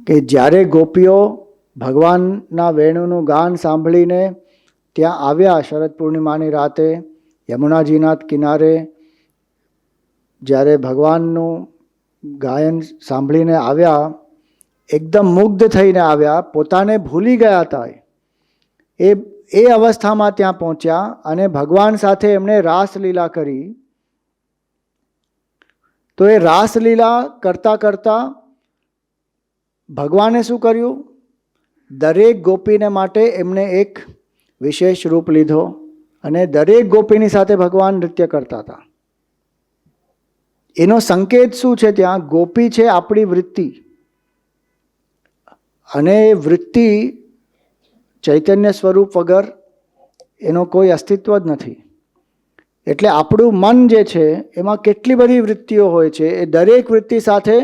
કે જ્યારે ગોપીઓ ભગવાનના વેણુનું ગાન સાંભળીને ત્યાં આવ્યા શરદ પૂર્ણિમાની રાતે યમુનાજીના કિનારે, જ્યારે ભગવાનનું ગાયન સાંભળીને આવ્યા, એકદમ મુગ્ધ થઈને આવ્યા, પોતાને ભૂલી ગયા હતા. એ અવસ્થામાં ત્યાં પહોંચ્યા અને ભગવાન સાથે એમણે રાસલીલા કરી. તો એ રાસલીલા કરતાં કરતાં ભગવાને શું કર્યું, દરેક ગોપીને માટે એમને એક વિશેષ રૂપ લીધો અને દરેક ગોપીની સાથે ભગવાન નૃત્ય કરતા હતા. એનો સંકેત શું છે, ત્યાં ગોપી છે આપણી વૃત્તિ, અને એ વૃત્તિ ચૈતન્ય સ્વરૂપ વગર એનો કોઈ અસ્તિત્વ જ નથી. એટલે આપણું મન જે છે એમાં કેટલી બધી વૃત્તિઓ હોય છે, એ દરેક વૃત્તિ સાથે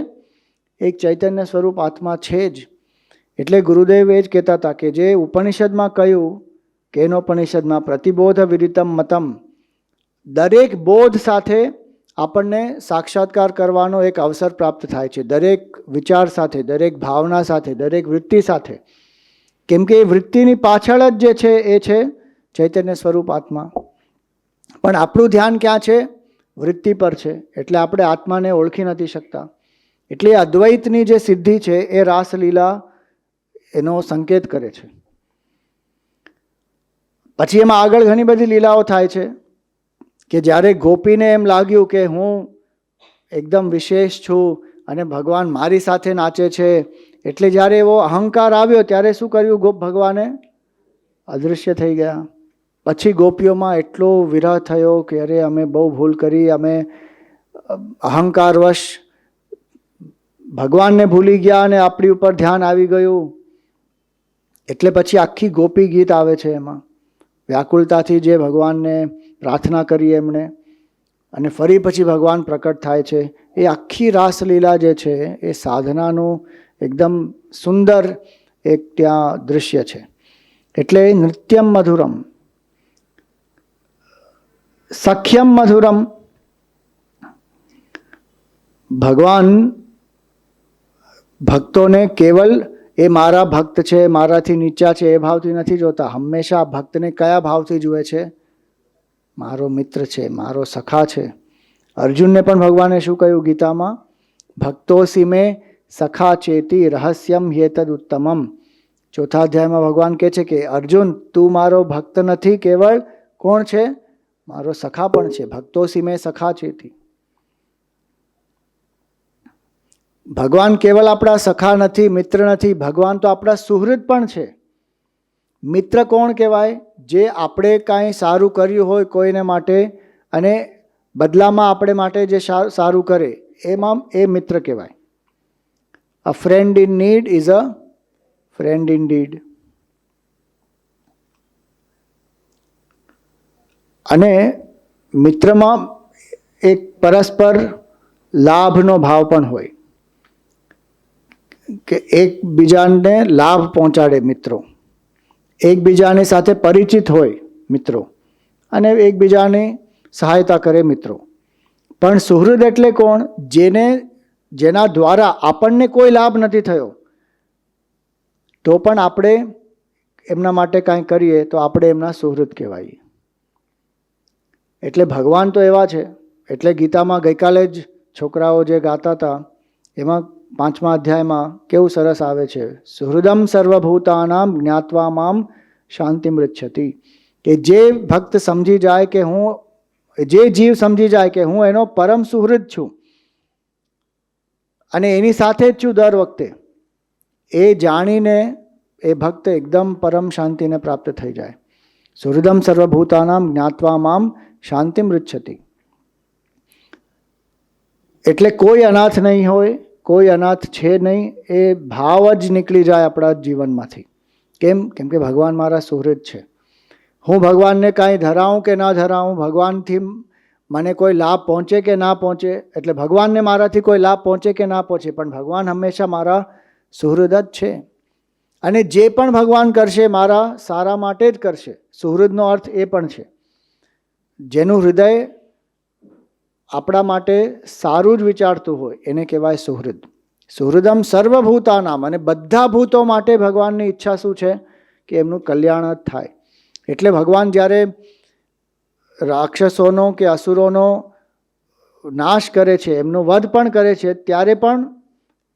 એક ચૈતન્ય સ્વરૂપ આત્મા છે જ. એટલે ગુરુદેવ એ જ કહેતા હતા કે જે ઉપનિષદમાં કહ્યું, કેનોપનિષદમાં પ્રતિબોધ વિદિતમ મતમ, દરેક બોધ સાથે આપણને સાક્ષાત્કાર કરવાનો એક અવસર પ્રાપ્ત થાય છે. દરેક વિચાર સાથે, દરેક ભાવના સાથે, દરેક વૃત્તિ સાથે. કેમ કે એ વૃત્તિની પાછળ જ જે છે એ છે ચૈતન્ય સ્વરૂપ આત્મા. પણ આપણું ધ્યાન ક્યાં છે, વૃત્તિ પર છે. એટલે આપણે આત્માને ઓળખી નથી શકતા. એટલે અદ્વૈતની જે સિદ્ધિ છે એ રાસલીલા એનો સંકેત કરે છે. પછી એમાં આગળ ઘણી બધી લીલાઓ થાય છે કે જ્યારે ગોપીને એમ લાગ્યું કે હું એકદમ વિશેષ છું અને ભગવાન મારી સાથે નાચે છે, એટલે જ્યારે એવો અહંકાર આવ્યો ત્યારે શું કર્યું, ભગવાને અદૃશ્ય થઈ ગયા. પછી ગોપીઓમાં એટલો વિરહ થયો કે અરે અમે બહુ ભૂલ કરી, અમે અહંકારવશ ભગવાનને ભૂલી ગયા અને આપણી ઉપર ધ્યાન આવી ગયું. એટલે પછી આખી ગોપી ગીત આવે છે એમાં, વ્યાકુળતાથી જે ભગવાનને પ્રાર્થના કરી એમણે, અને ફરી પછી ભગવાન પ્રકટ થાય છે. એ આખી રાસલીલા જે છે એ સાધનાનું એકદમ સુંદર એક ત્યાં દૃશ્ય છે. એટલે નૃત્યમ મધુરમ, સખ્યમ મધુરમ. ભગવાન ભક્તોને કેવલ એ મારા ભક્ત છે, મારાથી નીચા છે એ ભાવથી નથી જોતા. હંમેશા ભક્તને કયા ભાવથી જુએ છે? મારો મિત્ર છે, મારો સખા છે. અર્જુનને પણ ભગવાને શું કહ્યું ગીતામાં? ભક્તોસી મે સખા ચેતી રહસ્યમ હેતદ ઉત્તમમ. ચોથા અધ્યાયમાં ભગવાન કહે છે કે અર્જુન, તું મારો ભક્ત નથી, કેવળ કોણ છે? મારો સખા પણ છે. ભક્તોસી મે સખા ચેતી. ભગવાન કેવલ આપણા સખા નથી, મિત્ર નથી, ભગવાન તો આપણા સુહૃદ પણ છે. મિત્ર કોણ કહેવાય? જે આપણે કાંઈ સારું કર્યું હોય કોઈને માટે અને બદલામાં આપણે માટે જે સારું કરે, એમાં એ મિત્ર કહેવાય. A friend in need is a friend in deed. અને મિત્રમાં એક પરસ્પર લાભનો ભાવ પણ હોય કે એકબીજાને લાભ પહોંચાડે મિત્રો, એકબીજાની સાથે પરિચિત હોય મિત્રો, અને એકબીજાની સહાયતા કરે મિત્રો. પણ સુહૃદ એટલે કોણ? જેના દ્વારા આપણને કોઈ લાભ નથી થયો, તો પણ આપણે એમના માટે કાંઈ કરીએ તો આપણે એમના સુહૃદ કહેવાય. એટલે ભગવાન તો એવા છે. એટલે ગીતામાં ગઈકાલે જ છોકરાઓ જે ગાતા હતા એમાં 5મા અધ્યાયમાં કેવું સરસ આવે છે, સુહૃદમ સર્વભૂતાનામ જ્ઞાત્વા મામ શાંતિ મૃચ્છતિ. કે જે ભક્ત સમજી જાય કે હું, જે જીવ સમજી જાય કે હું એનો પરમ સુહૃદ છું અને એની સાથે જ છું દર વખતે, એ જાણીને એ ભક્ત એકદમ પરમ શાંતિને પ્રાપ્ત થઈ જાય. સુહૃદમ સર્વભૂતાનામ જ્ઞાત્વા મામ શાંતિ મૃચ્છતિ. એટલે કોઈ અનાથ નહીં હોય, કોઈ અનાથ છે નહીં, એ ભાવ જ નીકળી જાય આપણા જીવનમાંથી. કેમ? કેમ કે ભગવાન મારા સુહૃદ છે. હું ભગવાનને કાંઈ ધરાવું કે ના ધરાવું, ભગવાનથી મને કોઈ લાભ પહોંચે કે ના પહોંચે, એટલે ભગવાનને મારાથી કોઈ લાભ પહોંચે કે ના પહોંચે, પણ ભગવાન હંમેશા મારા સુહૃદ જ છે. અને જે પણ ભગવાન કરશે મારા સારા માટે જ કરશે. સુહૃદનો અર્થ એ પણ છે જેનું હૃદય આપણા માટે સારું જ વિચારતું હોય, એને કહેવાય સુહૃદ. સુહૃદમ સર્વભૂતાનામ, અને બધા ભૂતો માટે ભગવાનની ઈચ્છા શું છે? કે એમનું કલ્યાણ જ થાય. એટલે ભગવાન જ્યારે રાક્ષસોનો કે અસુરોનો નાશ કરે છે, એમનો વધ પણ કરે છે, ત્યારે પણ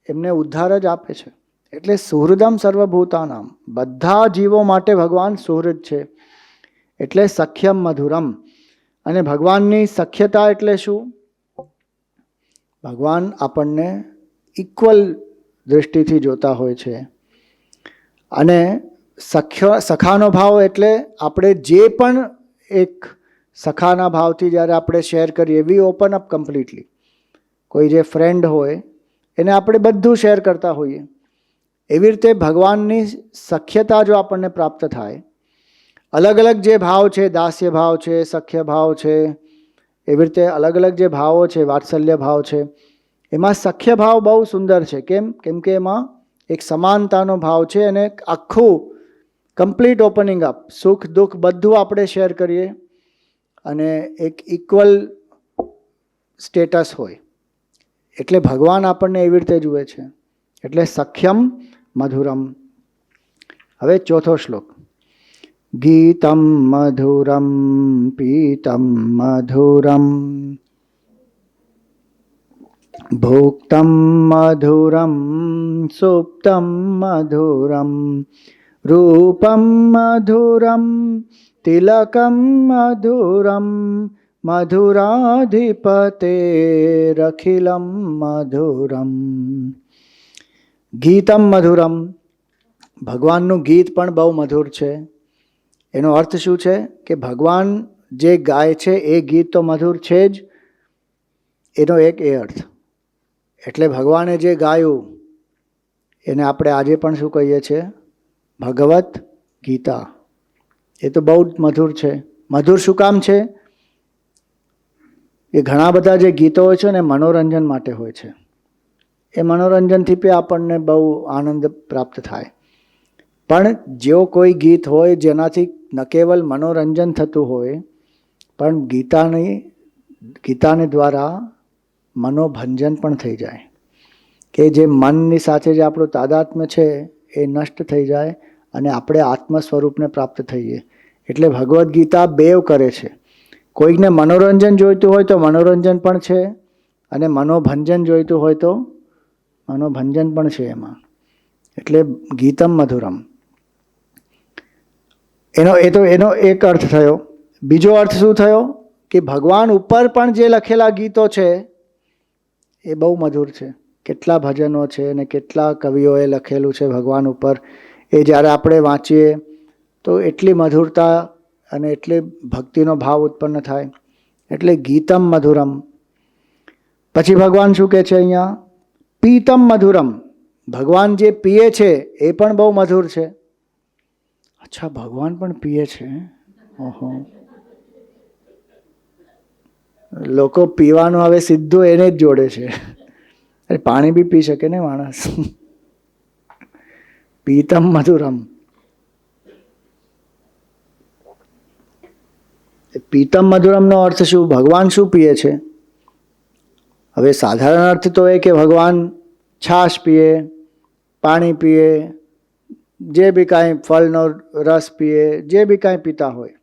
એમને ઉદ્ધાર જ આપે છે. એટલે સુહૃદમ સર્વભૂતાનામ, બધા જીવો માટે ભગવાન સુહૃદ છે. એટલે સખ્યમ મધુરમ. અને ભગવાનની સખ્યતા એટલે શું? ભગવાન આપણને ઇક્વલ દૃષ્ટિથી જોતા હોય છે. અને સખાનો ભાવ એટલે આપણે જે પણ એક સખાના ભાવથી જ્યારે આપણે શેર કરીએ, વી ઓપન અપ કમ્પ્લીટલી. કોઈ જે ફ્રેન્ડ હોય એને આપણે બધું શેર કરતા હોઈએ. એવી રીતે ભગવાનની સખ્યતા જો આપણને પ્રાપ્ત થાય, અલગ અલગ જે ભાવ છે, દાસ્ય ભાવ છે, સખ્ય ભાવ છે, એવી રીતે અલગ અલગ જે ભાવો છે, વાત્સલ્ય ભાવ છે, એમાં સખ્ય ભાવ બહુ સુંદર છે. કેમ? કેમ કે એમાં એક સમાનતાનો ભાવ છે અને આખું કમ્પ્લીટ ઓપનિંગ અપ, સુખ દુઃખ બધું આપણે શેર કરીએ અને એક ઇક્વલ સ્ટેટસ હોય. એટલે ભગવાન આપણને એવી રીતે જુએ છે. એટલે સખ્યમ મધુરમ. હવે ચોથો શ્લોક. ગીતમ મધુરમ પીતમ મધુરમ ભોક્તમ મધુરમ સુપ્તમ મધુરમ રૂપમ મધુરમ તિલકમ મધુરમ મધુરાધિપતેરખિલમ મધુરમ. ગીતમ મધુરમ. ભગવાનનું ગીત પણ બહુ મધુર છે. એનો અર્થ શું છે? કે ભગવાન જે ગાય છે એ ગીત તો મધુર છે જ, એનો એક એ અર્થ. એટલે ભગવાને જે ગાયું એને આપણે આજે પણ શું કહીએ છીએ? ભગવત ગીતા. એ તો બહુ જ મધુર છે. મધુર શું કામ છે? એ ઘણા બધા જે ગીતો હોય છે ને મનોરંજન માટે હોય છે. એ મનોરંજનથી બી આપણને બહુ આનંદ પ્રાપ્ત થાય. પણ જો કોઈ ગીત હોય જેનાથી ન કેવલ મનોરંજન થતું હોય પણ ગીતાને દ્વારા મનોભંજન પણ થઈ જાય, કે જે મનની સાથે જે આપણું તાદાત્મ્ય છે એ નષ્ટ થઈ જાય અને આપણે આત્મ સ્વરૂપને પ્રાપ્ત થઈએ. એટલે ભગવદ્ ગીતા બેવ કરે છે. કોઈકને મનોરંજન જોઈતું હોય તો મનોરંજન પણ છે અને મનોભંજન જોઈતું હોય તો મનોભંજન પણ છે એમાં. એટલે ગીતમ મધુરમ એનો એક અર્થ થયો. બીજો અર્થ શું થયો કે ભગવાન ઉપર પણ જે લખેલા ગીતો છે એ બહુ મધુર છે. કેટલા ભજનો છે અને કેટલા કવિઓએ લખેલું છે ભગવાન ઉપર. એ જ્યારે આપણે વાંચીએ તો એટલી મધુરતા અને એટલી ભક્તિનો ભાવ ઉત્પન્ન થાય. એટલે ગીતમ મધુરમ. પછી ભગવાન શું કહે છે અહીંયા? પીતમ મધુરમ. ભગવાન જે પીએ છે એ પણ બહુ મધુર છે. અચ્છા, ભગવાન પણ પીએ છે? ઓહો. લોકો પીવાનું હવે સીધું એને જ જોડે છે. અરે પાણી બી પી શકે ને માણસ. પીતમ મધુરમ. પીતમ મધુરમનો અર્થ શું? ભગવાન શું પીએ છે? હવે સાધારણ અર્થ તો એ કે ભગવાન છાશ પીએ, પાણી પીએ, જે બી કાંઈ ફળનો રસ પીએ, જે બી કાંઈ પીતા હોય.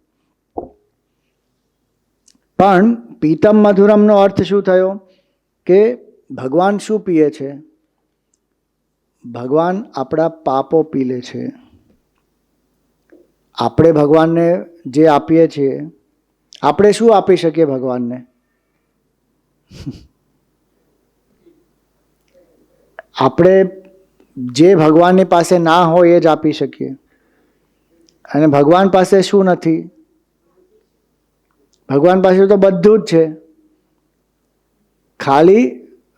પણ પીતમ મધુરમનો અર્થ શું થયો કે ભગવાન શું પીએ છે? ભગવાન આપણા પાપો પી લે છે. આપણે ભગવાનને જે આપીએ છીએ, આપણે શું આપી શકીએ ભગવાનને? આપણે જે ભગવાનની પાસે ના હોય એ જ આપી શકીએ. અને ભગવાન પાસે શું નથી? ભગવાન પાસે તો બધું જ છે. ખાલી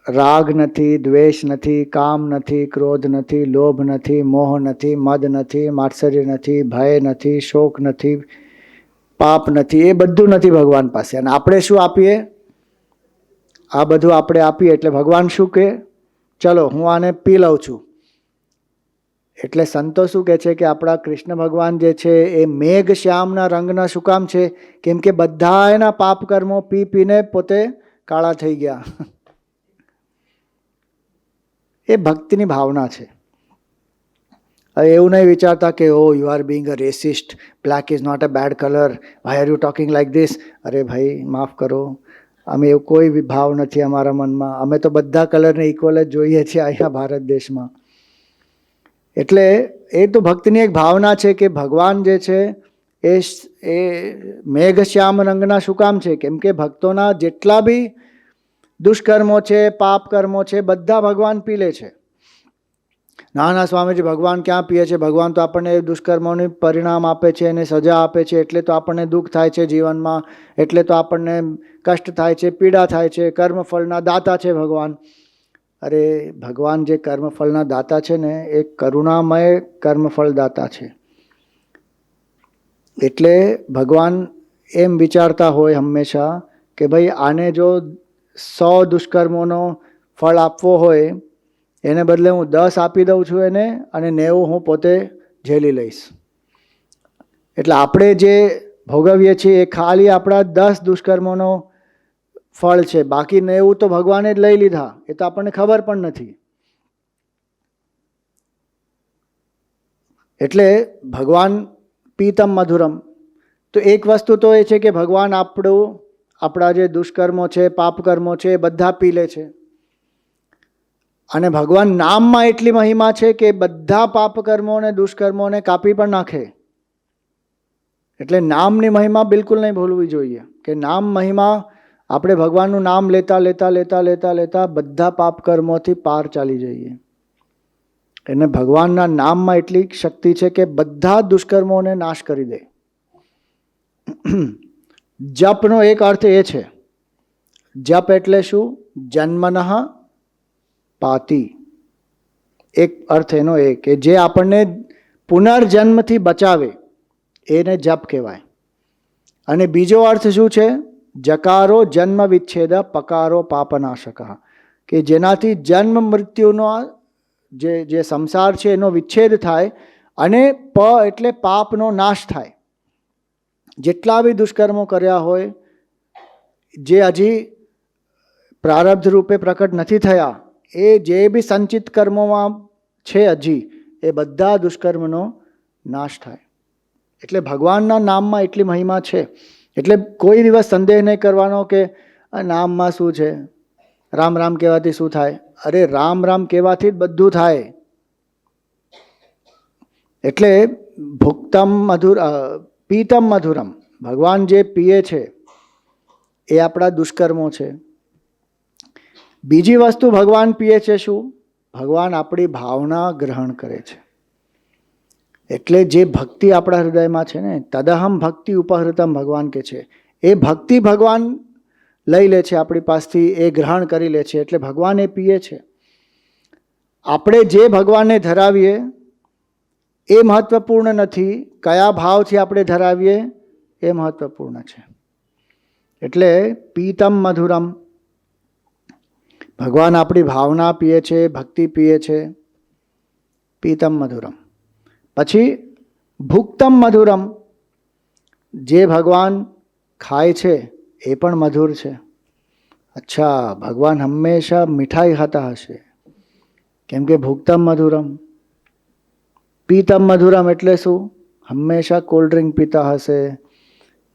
રાગ નથી, દ્વેષ નથી, કામ નથી, ક્રોધ નથી, લોભ નથી, મોહ નથી, મદ નથી, માત્સર્ય નથી, ભય નથી, શોક નથી, પાપ નથી. એ બધું નથી ભગવાન પાસે. અને આપણે શું આપીએ? આ બધું આપણે આપીએ એટલે ભગવાન શું કહે? ચલો હું આને પી લઉં છું. એટલે સંતો શું કહે છે કે આપણા કૃષ્ણ ભગવાન જે છે એ મેઘ શ્યામના રંગના શું કામ છે? કેમ કે બધા એના પાપ કર્મો પી પીને પોતે કાળા થઈ ગયા. એ ભક્તિની ભાવના છે. હવે એવું નહીં વિચારતા કે oh you are being a racist, black is not a bad colour, why are you talking like this. અરે ભાઈ માફ કરો, અમે એવું કોઈ ભાવ નથી અમારા મનમાં. અમે તો બધા કલરને ઇક્વલ જ જોઈએ છીએ અહીંયા ભારત દેશમાં. એટલે એ તો ભક્તિની એક ભાવના છે કે ભગવાન જે છે એ મેઘ શ્યામ રંગના શું કામ છે? કેમ કે ભક્તોના જેટલા બી દુષ્કર્મો છે, પાપ કર્મો છે, બધા ભગવાન પી લે છે. ના ના સ્વામીજી, ભગવાન ક્યાં પીએ છે? ભગવાન તો આપણને દુષ્કર્મોનું પરિણામ આપે છે અને સજા આપે છે. એટલે તો આપણને દુઃખ થાય છે જીવનમાં, એટલે તો આપણને કષ્ટ થાય છે, પીડા થાય છે. કર્મફળના દાતા છે ભગવાન. અરે ભગવાન જે કર્મફળના દાતા છે ને એ કરુણામય કર્મફળ દાતા છે. એટલે ભગવાન એમ વિચારતા હોય હંમેશા કે ભાઈ આને જો 100 દુષ્કર્મોનો ફળ આપવો હોય એને બદલે હું 10 આપી દઉં છું એને, અને 90 હું પોતે ઝેલી લઈશ. એટલે આપણે જે ભોગવીએ છીએ એ ખાલી આપણા 10 દુષ્કર્મોનો ફળ છે. બાકી 90 તો ભગવાને જ લઈ લીધા. એ તો આપણને ખબર પણ નથી. એટલે ભગવાન પીતમ મધુરમ. તો એક વસ્તુ તો એ છે કે ભગવાન આપણા જે દુષ્કર્મો છે, પાપ કર્મો છે, એ બધા પી લે છે. અને ભગવાન નામમાં એટલી મહિમા છે કે બધા પાપ કર્મો અને દુષ્કર્મોને કાપી પણ નાખે. એટલે નામની મહિમા બિલકુલ નહીં ભૂલવી જોઈએ કે નામ મહિમા આપણે ભગવાનનું નામ લેતા લેતા લેતા લેતા લેતા બધા પાપ કર્મોથી પાર ચાલી જઈએ. એને ભગવાનના નામમાં એટલી શક્તિ છે કે બધા દુષ્કર્મોને નાશ કરી દે. જપનો એક અર્થ એ છે. જપ એટલે શું? જન્મનઃ પાતિ. એક અર્થ એનો એ કે જે આપણને પુનર્જન્મથી બચાવે. એને જપ કહેવાય. અને બીજો અર્થ શું છે? જકારો જન્મ વિચ્છેદ, પકારો પાપનાશક, કે જેનાથી જન્મ મૃત્યુનો જે સંસાર છે એનો વિચ્છેદ થાય અને પ એટલે પાપનો નાશ થાય. જેટલા બી દુષ્કર્મો કર્યા હોય, જે હજી પ્રારબ્ધ રૂપે પ્રકટ નથી થયા, એ જે બી સંચિત કર્મોમાં છે હજી, એ બધા દુષ્કર્મનો નાશ થાય. એટલે ભગવાનના નામમાં એટલી મહિમા છે. એટલે કોઈ દિવસ સંદેહ નહીં કરવાનો કે આ નામમાં શું છે, રામ રામ કહેવાથી શું થાય. અરે રામ રામ કહેવાથી જ બધું થાય. એટલે ભુક્તમ મધુર પીતમ મધુરમ, ભગવાન જે પીએ છે એ આપણા દુષ્કર્મો છે. બીજી વસ્તુ ભગવાન પીએ છે શું? ભગવાન આપણી ભાવના ગ્રહણ કરે છે. એટલે જે ભક્તિ આપણા હૃદયમાં છે ને, તદહમ ભક્તિ ઉપહૃતમ ભગવાન કે છે, એ ભક્તિ ભગવાન લઈ લે છે આપણી પાસેથી, એ ગ્રહણ કરી લે છે. એટલે ભગવાન એ પીએ છે. આપણે જે ભગવાનને ધરાવીએ એ મહત્વપૂર્ણ નથી, કયા ભાવથી આપણે ધરાવીએ એ મહત્વપૂર્ણ છે. એટલે પીતમ મધુરમ, ભગવાન આપણી ભાવના પીએ છે, ભક્તિ પીએ છે. પીતમ મધુરમ. પછી ભુક્તમ મધુરમ, જે ભગવાન ખાય છે એ પણ મધુર છે. અચ્છા, ભગવાન હંમેશા મીઠાઈ ખાતા હશે, કેમ કે ભુક્તમ મધુરમ. પીતમ મધુરમ એટલે શું? હંમેશા કોલ્ડ ડ્રિંક પીતા હશે,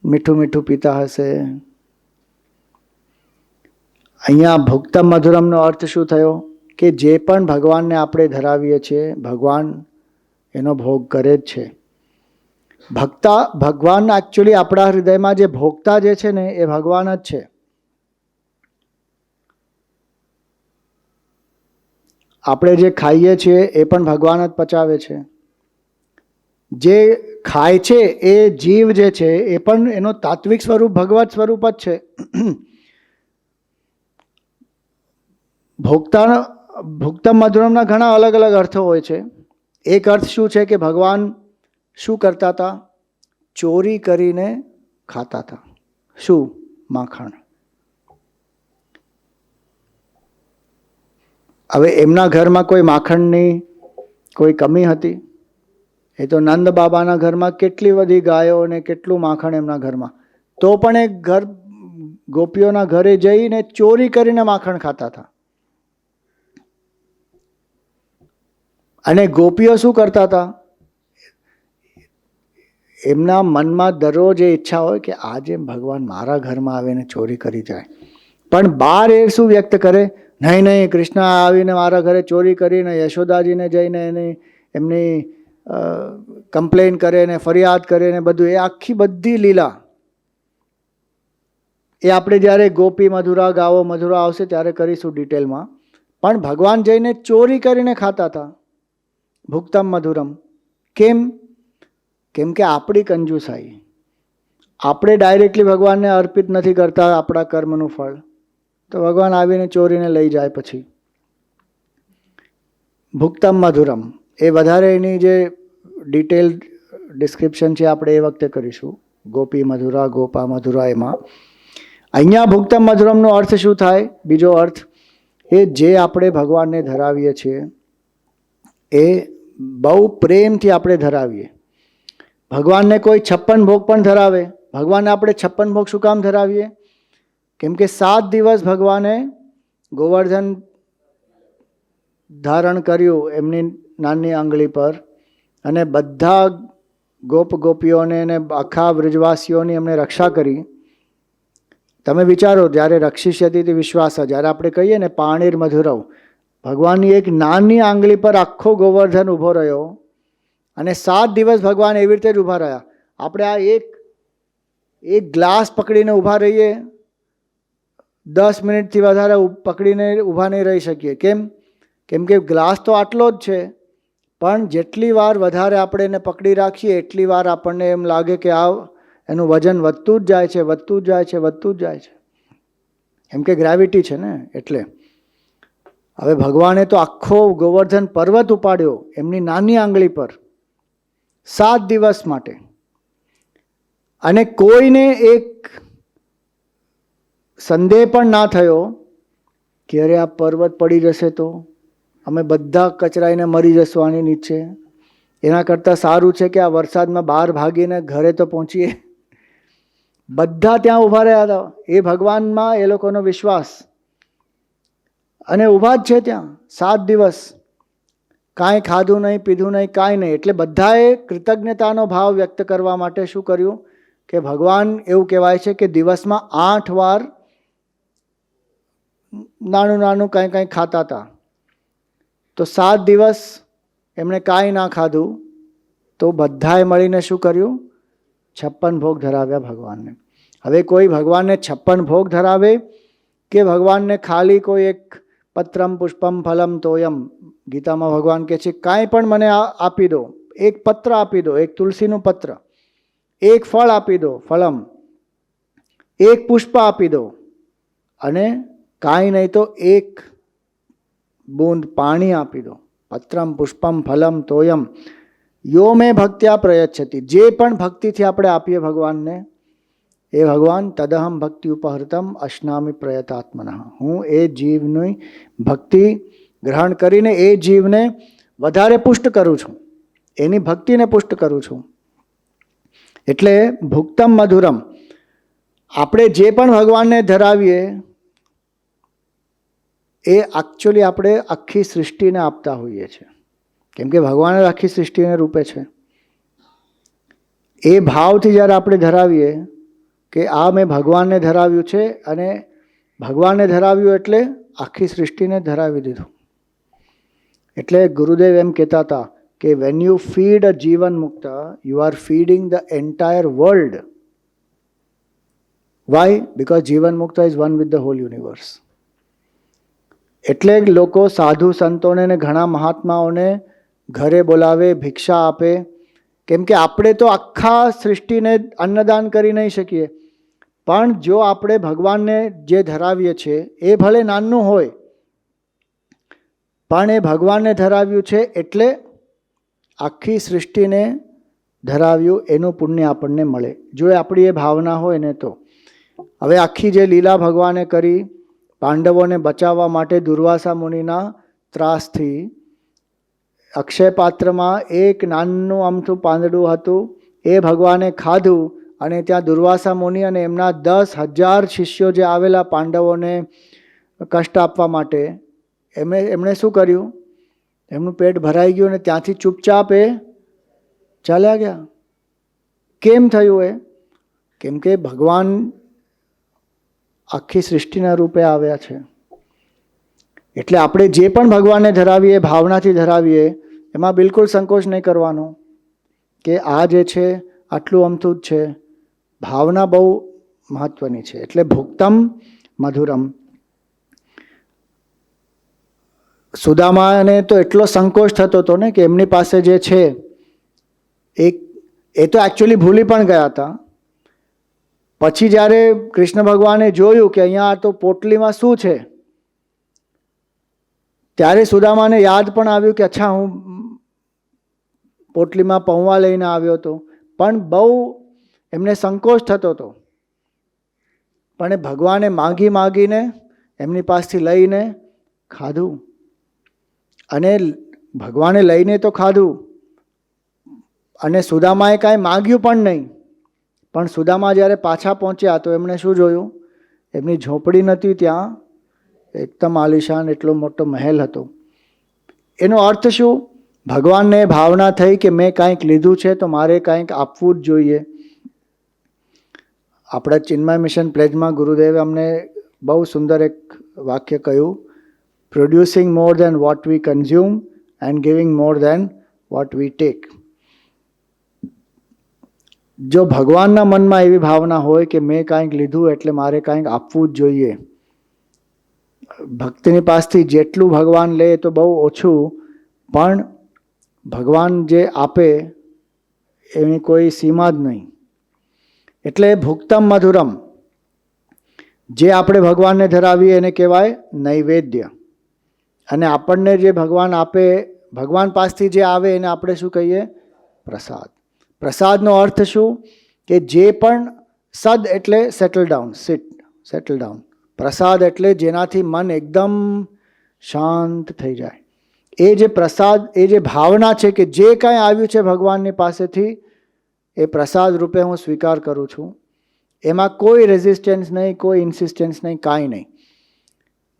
મીઠું મીઠું પીતા હશે. અહીંયા ભુક્તમ મધુરમનો અર્થ શું થયો? કે જે પણ ભગવાનને આપણે ધરાવીએ છીએ, ભગવાન એનો ભોગ કરે જ છે. ભગવાન એકચ્યુઅલી આપણા હૃદયમાં જે ભોગતા જે છે ને, એ ભગવાન જ છે. આપણે જે ખાઈએ છીએ એ પણ ભગવાન જ પચાવે છે. જે ખાય છે એ જીવ જે છે એ પણ એનો તાત્વિક સ્વરૂપ ભગવત સ્વરૂપ જ છે. ભુક્તમ મધુરમના ઘણા અલગ અલગ અર્થો હોય છે. એક અર્થ શું છે કે ભગવાન શું કરતા હતા? ચોરી કરીને ખાતા હતા. શું? માખણ. હવે એમના ઘરમાં કોઈ માખણની કોઈ કમી હતી? એ તો નંદ બાબાના ઘરમાં કેટલી બધી ગાયો અને કેટલું માખણ એમના ઘરમાં, તો પણ એ ગોપીઓના ઘરે જઈને ચોરી કરીને માખણ ખાતા હતા. અને ગોપીઓ શું કરતા હતા? એમના મનમાં દરરોજ એ ઈચ્છા હોય કે આજે ભગવાન મારા ઘરમાં આવીને ચોરી કરી જાય. પણ બહાર એ શું વ્યક્ત કરે? નહીં નહીં, કૃષ્ણ આવીને મારા ઘરે ચોરી કરીને યશોદાજીને જઈને એમની કમ્પ્લેન કરે ને ફરિયાદ કરે ને બધું, એ આખી બધી લીલા એ આપણે જ્યારે ગોપી મધુરા ગાવો મધુરા આવશે ત્યારે કરીશું ડિટેલમાં. પણ ભગવાન જઈને ચોરી કરીને ખાતા હતા. ભુક્તમ મધુરમ. કેમ? કેમ કે આપણી કંજુસાઈ, આપણે ડાયરેક્ટલી ભગવાનને અર્પિત નથી કરતા આપણા કર્મનું ફળ, તો ભગવાન આવીને ચોરીને લઈ જાય. પછી ભુક્તમ મધુરમ એ વધારે એની જે ડિટેલ ડિસ્ક્રિપ્શન છે આપણે એ વખતે કરીશું, ગોપી મધુરા ગોપા મધુરા એમાં. અહીંયા ભુક્તમ મધુરમનો અર્થ શું થાય? બીજો અર્થ એ જે આપણે ભગવાનને ધરાવીએ છીએ એ બહુ પ્રેમથી આપણે ધરાવીએ. ભગવાનને કોઈ 56 ભોગ પણ ધરાવે, ભગવાનને આપણે 56 ભોગ શું કામ ધરાવીએ? કેમ કે 7 દિવસ ભગવાને ગોવર્ધન ધારણ કર્યું એમની નાની આંગળી પર, અને બધા ગોપ ગોપીઓને અને આખા વ્રજવાસીઓની એમને રક્ષા કરી. તમે વિચારો, જ્યારે રક્ષિષ્યતિ વિશ્વાસ, જ્યારે આપણે કહીએ ને પાણીર મધુરવ, ભગવાનની એક નાની આંગળી પર આખો ગોવર્ધન ઊભો રહ્યો અને 7 દિવસ ભગવાન એવી રીતે જ ઊભા રહ્યા. આપણે આ એક ગ્લાસ પકડીને ઊભા રહીએ, 10 મિનિટથી વધારે પકડીને ઊભા નહીં રહી શકીએ. કેમ? કેમ કે ગ્લાસ તો આટલો જ છે, પણ જેટલી વાર વધારે આપણે એને પકડી રાખીએ એટલી વાર આપણને એમ લાગે કે આ એનું વજન વધતું જ જાય છે, વધતું જ જાય છે, વધતું જ જાય છે. એમ કે ગ્રેવિટી છે ને. એટલે હવે ભગવાને તો આખો ગોવર્ધન પર્વત ઉપાડ્યો એમની નાની આંગળી પર 7 દિવસ માટે. અને કોઈને એક સંદેહ પણ ના થયો કે અરે આ પર્વત પડી જશે તો અમે બધા કચરાઈને મરી જશું આની નીચે. એના કરતાં સારું છે કે આ વરસાદમાં બહાર ભાગીને ઘરે તો પહોંચીએ. બધા ત્યાં ઊભા રહ્યા હતા. એ ભગવાનમાં એ લોકોનો વિશ્વાસ, અને ઊભા જ છે ત્યાં 7 દિવસ. કાંઈ ખાધું નહીં, પીધું નહીં, કાંઈ નહીં. એટલે બધાએ કૃતજ્ઞતાનો ભાવ વ્યક્ત કરવા માટે શું કર્યું કે ભગવાન, એવું કહેવાય છે કે દિવસમાં 8 વાર નાનું નાનું કાંઈ કાંઈ ખાતા હતા. તો 7 દિવસ એમણે કાંઈ ના ખાધું, તો બધાએ મળીને શું કર્યું? 56 ભોગ ધરાવ્યા ભગવાનને. હવે કોઈ ભગવાનને 56 ભોગ ધરાવે કે ભગવાનને ખાલી કોઈ એક પત્રમ પુષ્પમ ફલમ તોયમ, ગીતામાં ભગવાન કહે છે કાંઈ પણ મને આપી દો, એક પત્ર આપી દો, એક તુલસીનું પત્ર, એક ફળ આપી દો ફલમ, એક પુષ્પ આપી દો, અને કાંઈ નહીં તો એક બૂંદ પાણી આપી દો. પત્રમ પુષ્પમ ફલમ તોયમ યો મેં ભક્ત્યા પ્રયચ્છતિ. જે પણ ભક્તિથી આપણે આપીએ ભગવાનને, એ ભગવાન તદહમ ભક્તિ ઉપહૃતમ અશ્નામિ પ્રયતાત્મનઃ. હું એ જીવની ભક્તિ ગ્રહણ કરીને એ જીવને વધારે પુષ્ટ કરું છું, એની ભક્તિને પુષ્ટ કરું છું. એટલે ભુક્તમ મધુરમ. આપણે જે પણ ભગવાનને ધરાવીએ એ એકચ્યુઅલી આપણે આખી સૃષ્ટિને આપતા હોઈએ છીએ, કેમ કે ભગવાન આખી સૃષ્ટિને રૂપે છે. એ ભાવથી જ્યારે આપણે ધરાવીએ કે આ મેં ભગવાનને ધરાવ્યું છે, અને ભગવાનને ધરાવ્યું એટલે આખી સૃષ્ટિને ધરાવી દીધું. એટલે ગુરુદેવ એમ કહેતા હતા કે when you feed a jivan mukt, you are feeding the entire world. Why? Because jivan mukt is one with the whole universe. એટલે લોકો સાધુ સંતોને ને ઘણા મહાત્માઓને ઘરે બોલાવે, ભિક્ષા આપે, કેમ કે આપણે તો આખા સૃષ્ટિને અન્નદાન કરી નહીં શકીએ. પણ જો આપણે ભગવાનને જે ધરાવીએ છીએ એ ભલે નાનું હોય, પણ એ ભગવાનને ધરાવ્યું છે એટલે આખી સૃષ્ટિને ધરાવ્યું એનું પુણ્ય આપણને મળે, જો આપણી એ ભાવના હોય ને તો. હવે આખી જે લીલા ભગવાને કરી પાંડવોને બચાવવા માટે દુર્વાસા મુનિના ત્રાસથી, અક્ષય પાત્રમાં એક નાનું અમથું પાંદડું હતું, એ ભગવાને ખાધું, અને ત્યાં દુર્વાસા મુનિ અને એમના 10,000 શિષ્યો જે આવેલા પાંડવોને કષ્ટ આપવા માટે, એમણે શું કર્યું? એમનું પેટ ભરાઈ ગયું અને ત્યાંથી ચૂપચાપ એ ચાલ્યા ગયા. કેમ થયું એ? કેમ કે ભગવાન આખી સૃષ્ટિના રૂપે આવ્યા છે. એટલે આપણે જે પણ ભગવાનને ધરાવીએ, ભાવનાથી ધરાવીએ, એમાં બિલકુલ સંકોચ નહીં કરવાનો કે આ જે છે આટલું અમથું જ છે. ભાવના બહુ મહત્વની છે. એટલે ભુક્તમ મધુરમ. સુદામાને તો એટલો સંકોચ થતો હતો ને કે એમની પાસે જે છે એ તો એકચ્યુઅલી ભૂલી પણ ગયા હતા. પછી જ્યારે કૃષ્ણ ભગવાને જોયું કે અહીંયા તો પોટલીમાં શું છે, ત્યારે સુદામાને યાદ પણ આવ્યું કે અચ્છા હું પોટલીમાં પૌવા લઈને આવ્યો હતો. પણ બહુ એમને સંકોચ થતો હતો. પણ એ ભગવાને માગી માગીને એમની પાસેથી લઈને ખાધું, અને ભગવાને લઈને તો ખાધું, અને સુદામાએ કાંઈ માગ્યું પણ નહીં. પણ સુદામા જ્યારે પાછા પહોંચ્યા તો એમણે શું જોયું? એમની ઝોપડી નહોતી ત્યાં, એકદમ આલિશાન એટલો મોટો મહેલ હતો. એનો અર્થ શું? ભગવાનને ભાવના થઈ કે મેં કાંઈક લીધું છે તો મારે કાંઈક આપવું જ જોઈએ. આપણા ચિન્મય મિશન પ્લેજમાં ગુરુદેવે અમને બહુ સુંદર એક વાક્ય કહ્યું, producing more than what we consume and giving more than what we take. જો ભગવાનના મનમાં એવી ભાવના હોય કે મેં કાંઈક લીધું એટલે મારે કાંઈક આપવું જ જોઈએ. ભક્તની પાસેથી જેટલું ભગવાન લે તો બહુ ઓછું, પણ ભગવાન જે આપે એની કોઈ સીમા જ નહીં. એટલે ભુક્તમ મધુરમ. જે આપણે ભગવાનને ધરાવીએ એને કહેવાય નૈવેદ્ય, અને આપણને જે ભગવાન આપે, ભગવાન પાસેથી જે આવે એને આપણે શું કહીએ? પ્રસાદ. પ્રસાદનો અર્થ શું? કે જે પણ સદ એટલે સેટલ ડાઉન, સેટલ ડાઉન. પ્રસાદ એટલે જેનાથી મન એકદમ શાંત થઈ જાય. એ જે પ્રસાદ, એ જે ભાવના છે કે જે કાંઈ આવ્યું છે ભગવાનની પાસેથી એ પ્રસાદ રૂપે હું સ્વીકાર કરું છું. એમાં કોઈ રેઝિસ્ટન્સ નહીં, કોઈ ઇન્સિસ્ટન્સ નહીં, કાંઈ નહીં.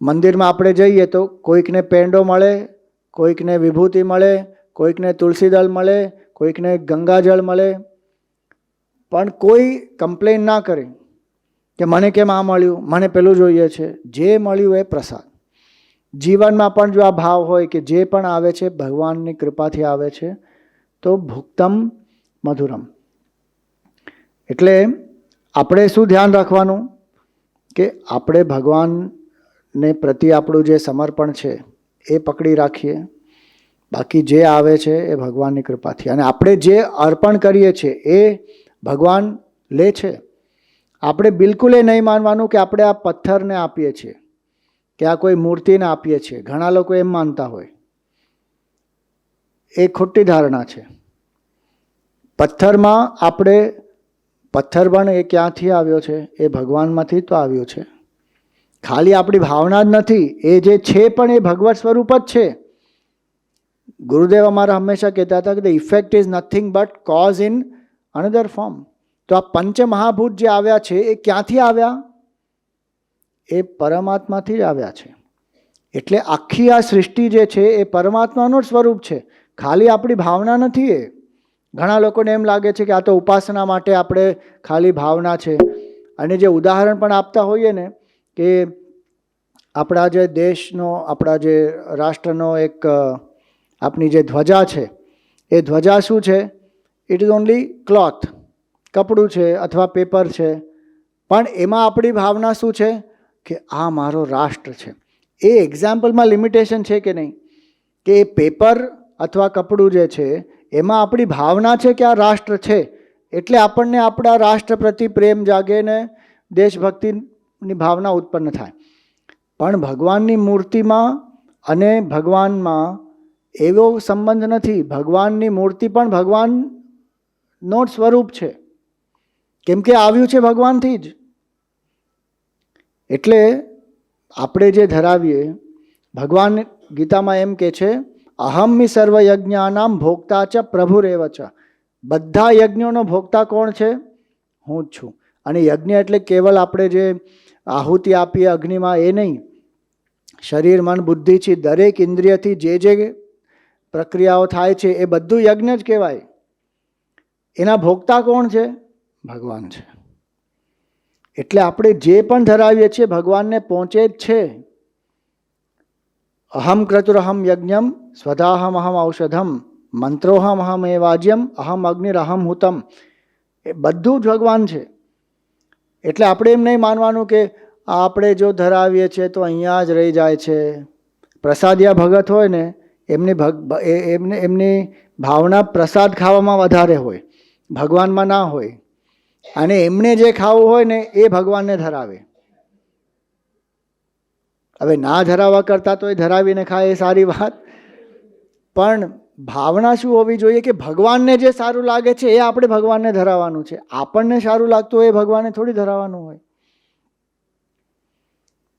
મંદિરમાં આપણે જઈએ તો કોઈકને પેંડો મળે, કોઈકને વિભૂતિ મળે, કોઈકને તુલસીદળ મળે, કોઈકને ગંગાજળ મળે, પણ કોઈ કમ્પ્લેન ના કરે કે મને કેમ આ મળ્યું, મને પેલું જોઈએ છે. જે મળ્યું એ પ્રસાદ. જીવનમાં પણ જો આ ભાવ હોય કે જે પણ આવે છે ભગવાનની કૃપાથી આવે છે, તો ભુક્તમ મધુરમ. એટલે આપણે શું ધ્યાન રાખવાનું કે આપણે ભગવાનને પ્રતિ આપણું જે સમર્પણ છે એ પકડી રાખીએ. બાકી જે આવે છે એ ભગવાનની કૃપાથી, અને આપણે જે અર્પણ કરીએ છીએ એ ભગવાન લે છે. આપણે બિલકુલ એ નહીં માનવાનું કે આપણે આ પથ્થરને આપીએ છીએ કે આ કોઈ મૂર્તિને આપીએ છીએ. ઘણા લોકો એમ માનતા હોય, એ ખોટી ધારણા છે. પથ્થરમાં આપણે, પથ્થર પણ એ ક્યાંથી આવ્યો છે? એ ભગવાનમાંથી તો આવ્યો છે. ખાલી આપણી ભાવના જ નથી, એ જે છે પણ એ ભગવત સ્વરૂપ જ છે. ગુરુદેવ અમારા હંમેશા કહેતા હતા કે the effect is nothing but cause in another form. તો આ પંચ મહાભૂત જે આવ્યા છે એ ક્યાંથી આવ્યા? એ પરમાત્માથી જ આવ્યા છે. એટલે આખી આ સૃષ્ટિ જે છે એ પરમાત્માનું સ્વરૂપ છે, ખાલી આપણી ભાવના નથી. એ ઘણા લોકોને એમ લાગે છે કે આ તો ઉપાસના માટે આપણે ખાલી ભાવના છે. અને જે ઉદાહરણ પણ આપતા હોઈએ ને કે આપણા જે દેશનો, આપણા જે રાષ્ટ્રનો એક આપણી જે ધ્વજા છે, એ ધ્વજા શું છે? ઇટ ઇઝ ઓનલી ક્લોથ, કપડું છે અથવા પેપર છે. પણ એમાં આપણી ભાવના શું છે કે આ મારો રાષ્ટ્ર છે. એ એક્ઝામ્પલમાં લિમિટેશન છે કે નહીં? કે એ પેપર અથવા કપડું જે છે એમાં આપણી ભાવના છે કે આ રાષ્ટ્ર છે, એટલે આપણને આપણા રાષ્ટ્ર પ્રતિ પ્રેમ જાગે ને દેશભક્તિની ભાવના ઉત્પન્ન થાય. પણ ભગવાનની મૂર્તિમાં અને ભગવાનમાં એવો સંબંધ નથી. ભગવાનની મૂર્તિ પણ ભગવાનનો જ સ્વરૂપ છે, કેમ કે આવ્યું છે ભગવાનથી જ. એટલે આપણે જે ધરાવીએ, ભગવાન ગીતામાં એમ કે છે અહમ્મિ સર્વ યજ્ઞાનામ ભોક્તા ચ પ્રભુરેવ ચ. બધા યજ્ઞોનો ભોક્તા કોણ છે? હું જ છું. અને યજ્ઞ એટલે કેવલ આપણે જે આહુતિ આપીએ અગ્નિમાં એ નહીં. શરીર, મન, બુદ્ધિથી, દરેક ઇન્દ્રિયથી જે જે પ્રક્રિયાઓ થાય છે એ બધું યજ્ઞ જ કહેવાય. એના ભોક્તા કોણ છે? ભગવાન છે. એટલે આપણે જે પણ ધરાવીએ છીએ ભગવાનને પહોંચે જ છે. અહમ ક્રતુરહમ યજ્ઞમ સ્વધાહમ અહમ ઔષધમ મંત્રોહમ અહમ એવાજ્યમ અહમ અગ્નિરહમ હુતમ. એ બધું જ ભગવાન છે. એટલે આપણે એમ નહીં માનવાનું કે આપણે જો ધરાવીએ છીએ તો અહીંયા જ રહી જાય છે. પ્રસાદિયા ભગત હોય ને એમની ભાવના પ્રસાદ ખાવામાં વધારે હોય, ભગવાનમાં ના હોય. અને એમને જે ખાવું હોય ને એ ભગવાનને ધરાવે. હવે ના ધરાવવા કરતાં તો એ ધરાવીને ખાય એ સારી વાત. પણ ભાવના શું હોવી જોઈએ કે ભગવાનને જે સારું લાગે છે એ આપણે ભગવાનને ધરાવવાનું છે. આપણને સારું લાગતું હોય એ ભગવાનને થોડી ધરાવવાનું હોય.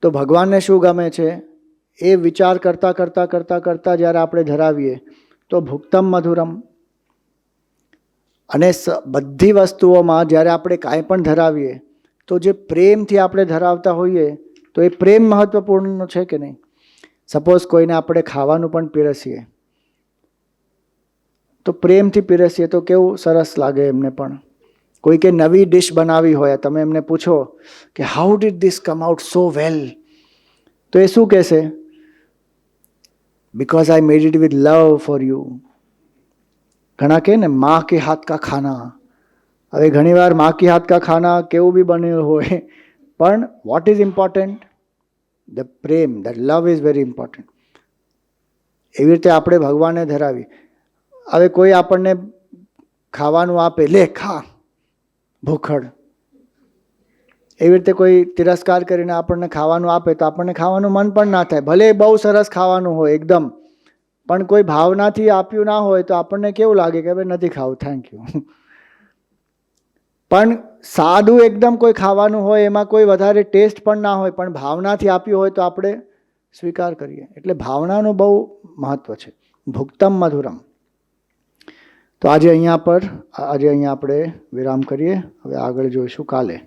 તો ભગવાનને શું ગમે છે એ વિચાર કરતાં કરતાં કરતાં કરતાં જ્યારે આપણે ધરાવીએ તો ભુક્તમ મધુરમ. અને બધી વસ્તુઓમાં જ્યારે આપણે કાંઈ પણ ધરાવીએ તો જે પ્રેમથી આપણે ધરાવતા હોઈએ તો એ પ્રેમ મહત્વપૂર્ણ છે કે નહીં? સપોઝ કોઈને આપણે ખાવાનું પણ પીરસીએ તો પ્રેમથી પીરસીએ તો કેવું સરસ લાગે એમને પણ. કોઈકે નવી ડિશ બનાવી હોય, તમે એમને પૂછો કે how did this come out so well, તો એ શું કહેશે? Because I made it with love for you. ઘણા કહે ને માँ કે હાથ કા ખાના. હવે ઘણીવાર માँ કે હાથ કા ખાના કેવું બી બનેલું હોય, પણ what is important? The Prem, the love is very important. એવી રીતે આપણે ભગવાનને ધરાવી. હવે કોઈ આપણને ખાવાનું આપે, લે ખા ભૂખડ, એવી રીતે કોઈ તિરસ્કાર કરીને આપણને ખાવાનું આપે તો આપણને ખાવાનું મન પણ ના થાય. ભલે બહુ સરસ ખાવાનું હોય એકદમ, પણ કોઈ ભાવનાથી આપ્યું ના હોય તો આપણને કેવું લાગે કે હવે નથી ખાવું, થેન્ક યુ. પણ સાદું એકદમ કોઈ ખાવાનું હોય, એમાં કોઈ વધારે ટેસ્ટ પણ ના હોય, પણ ભાવનાથી આપ્યું હોય તો આપણે સ્વીકાર કરીએ. એટલે ભાવનાનું બહુ મહત્વ છે. ભુક્તમ મધુરમ. તો આજે અહીંયા આપણે વિરામ કરીએ. હવે આગળ જોઈશું કાલે.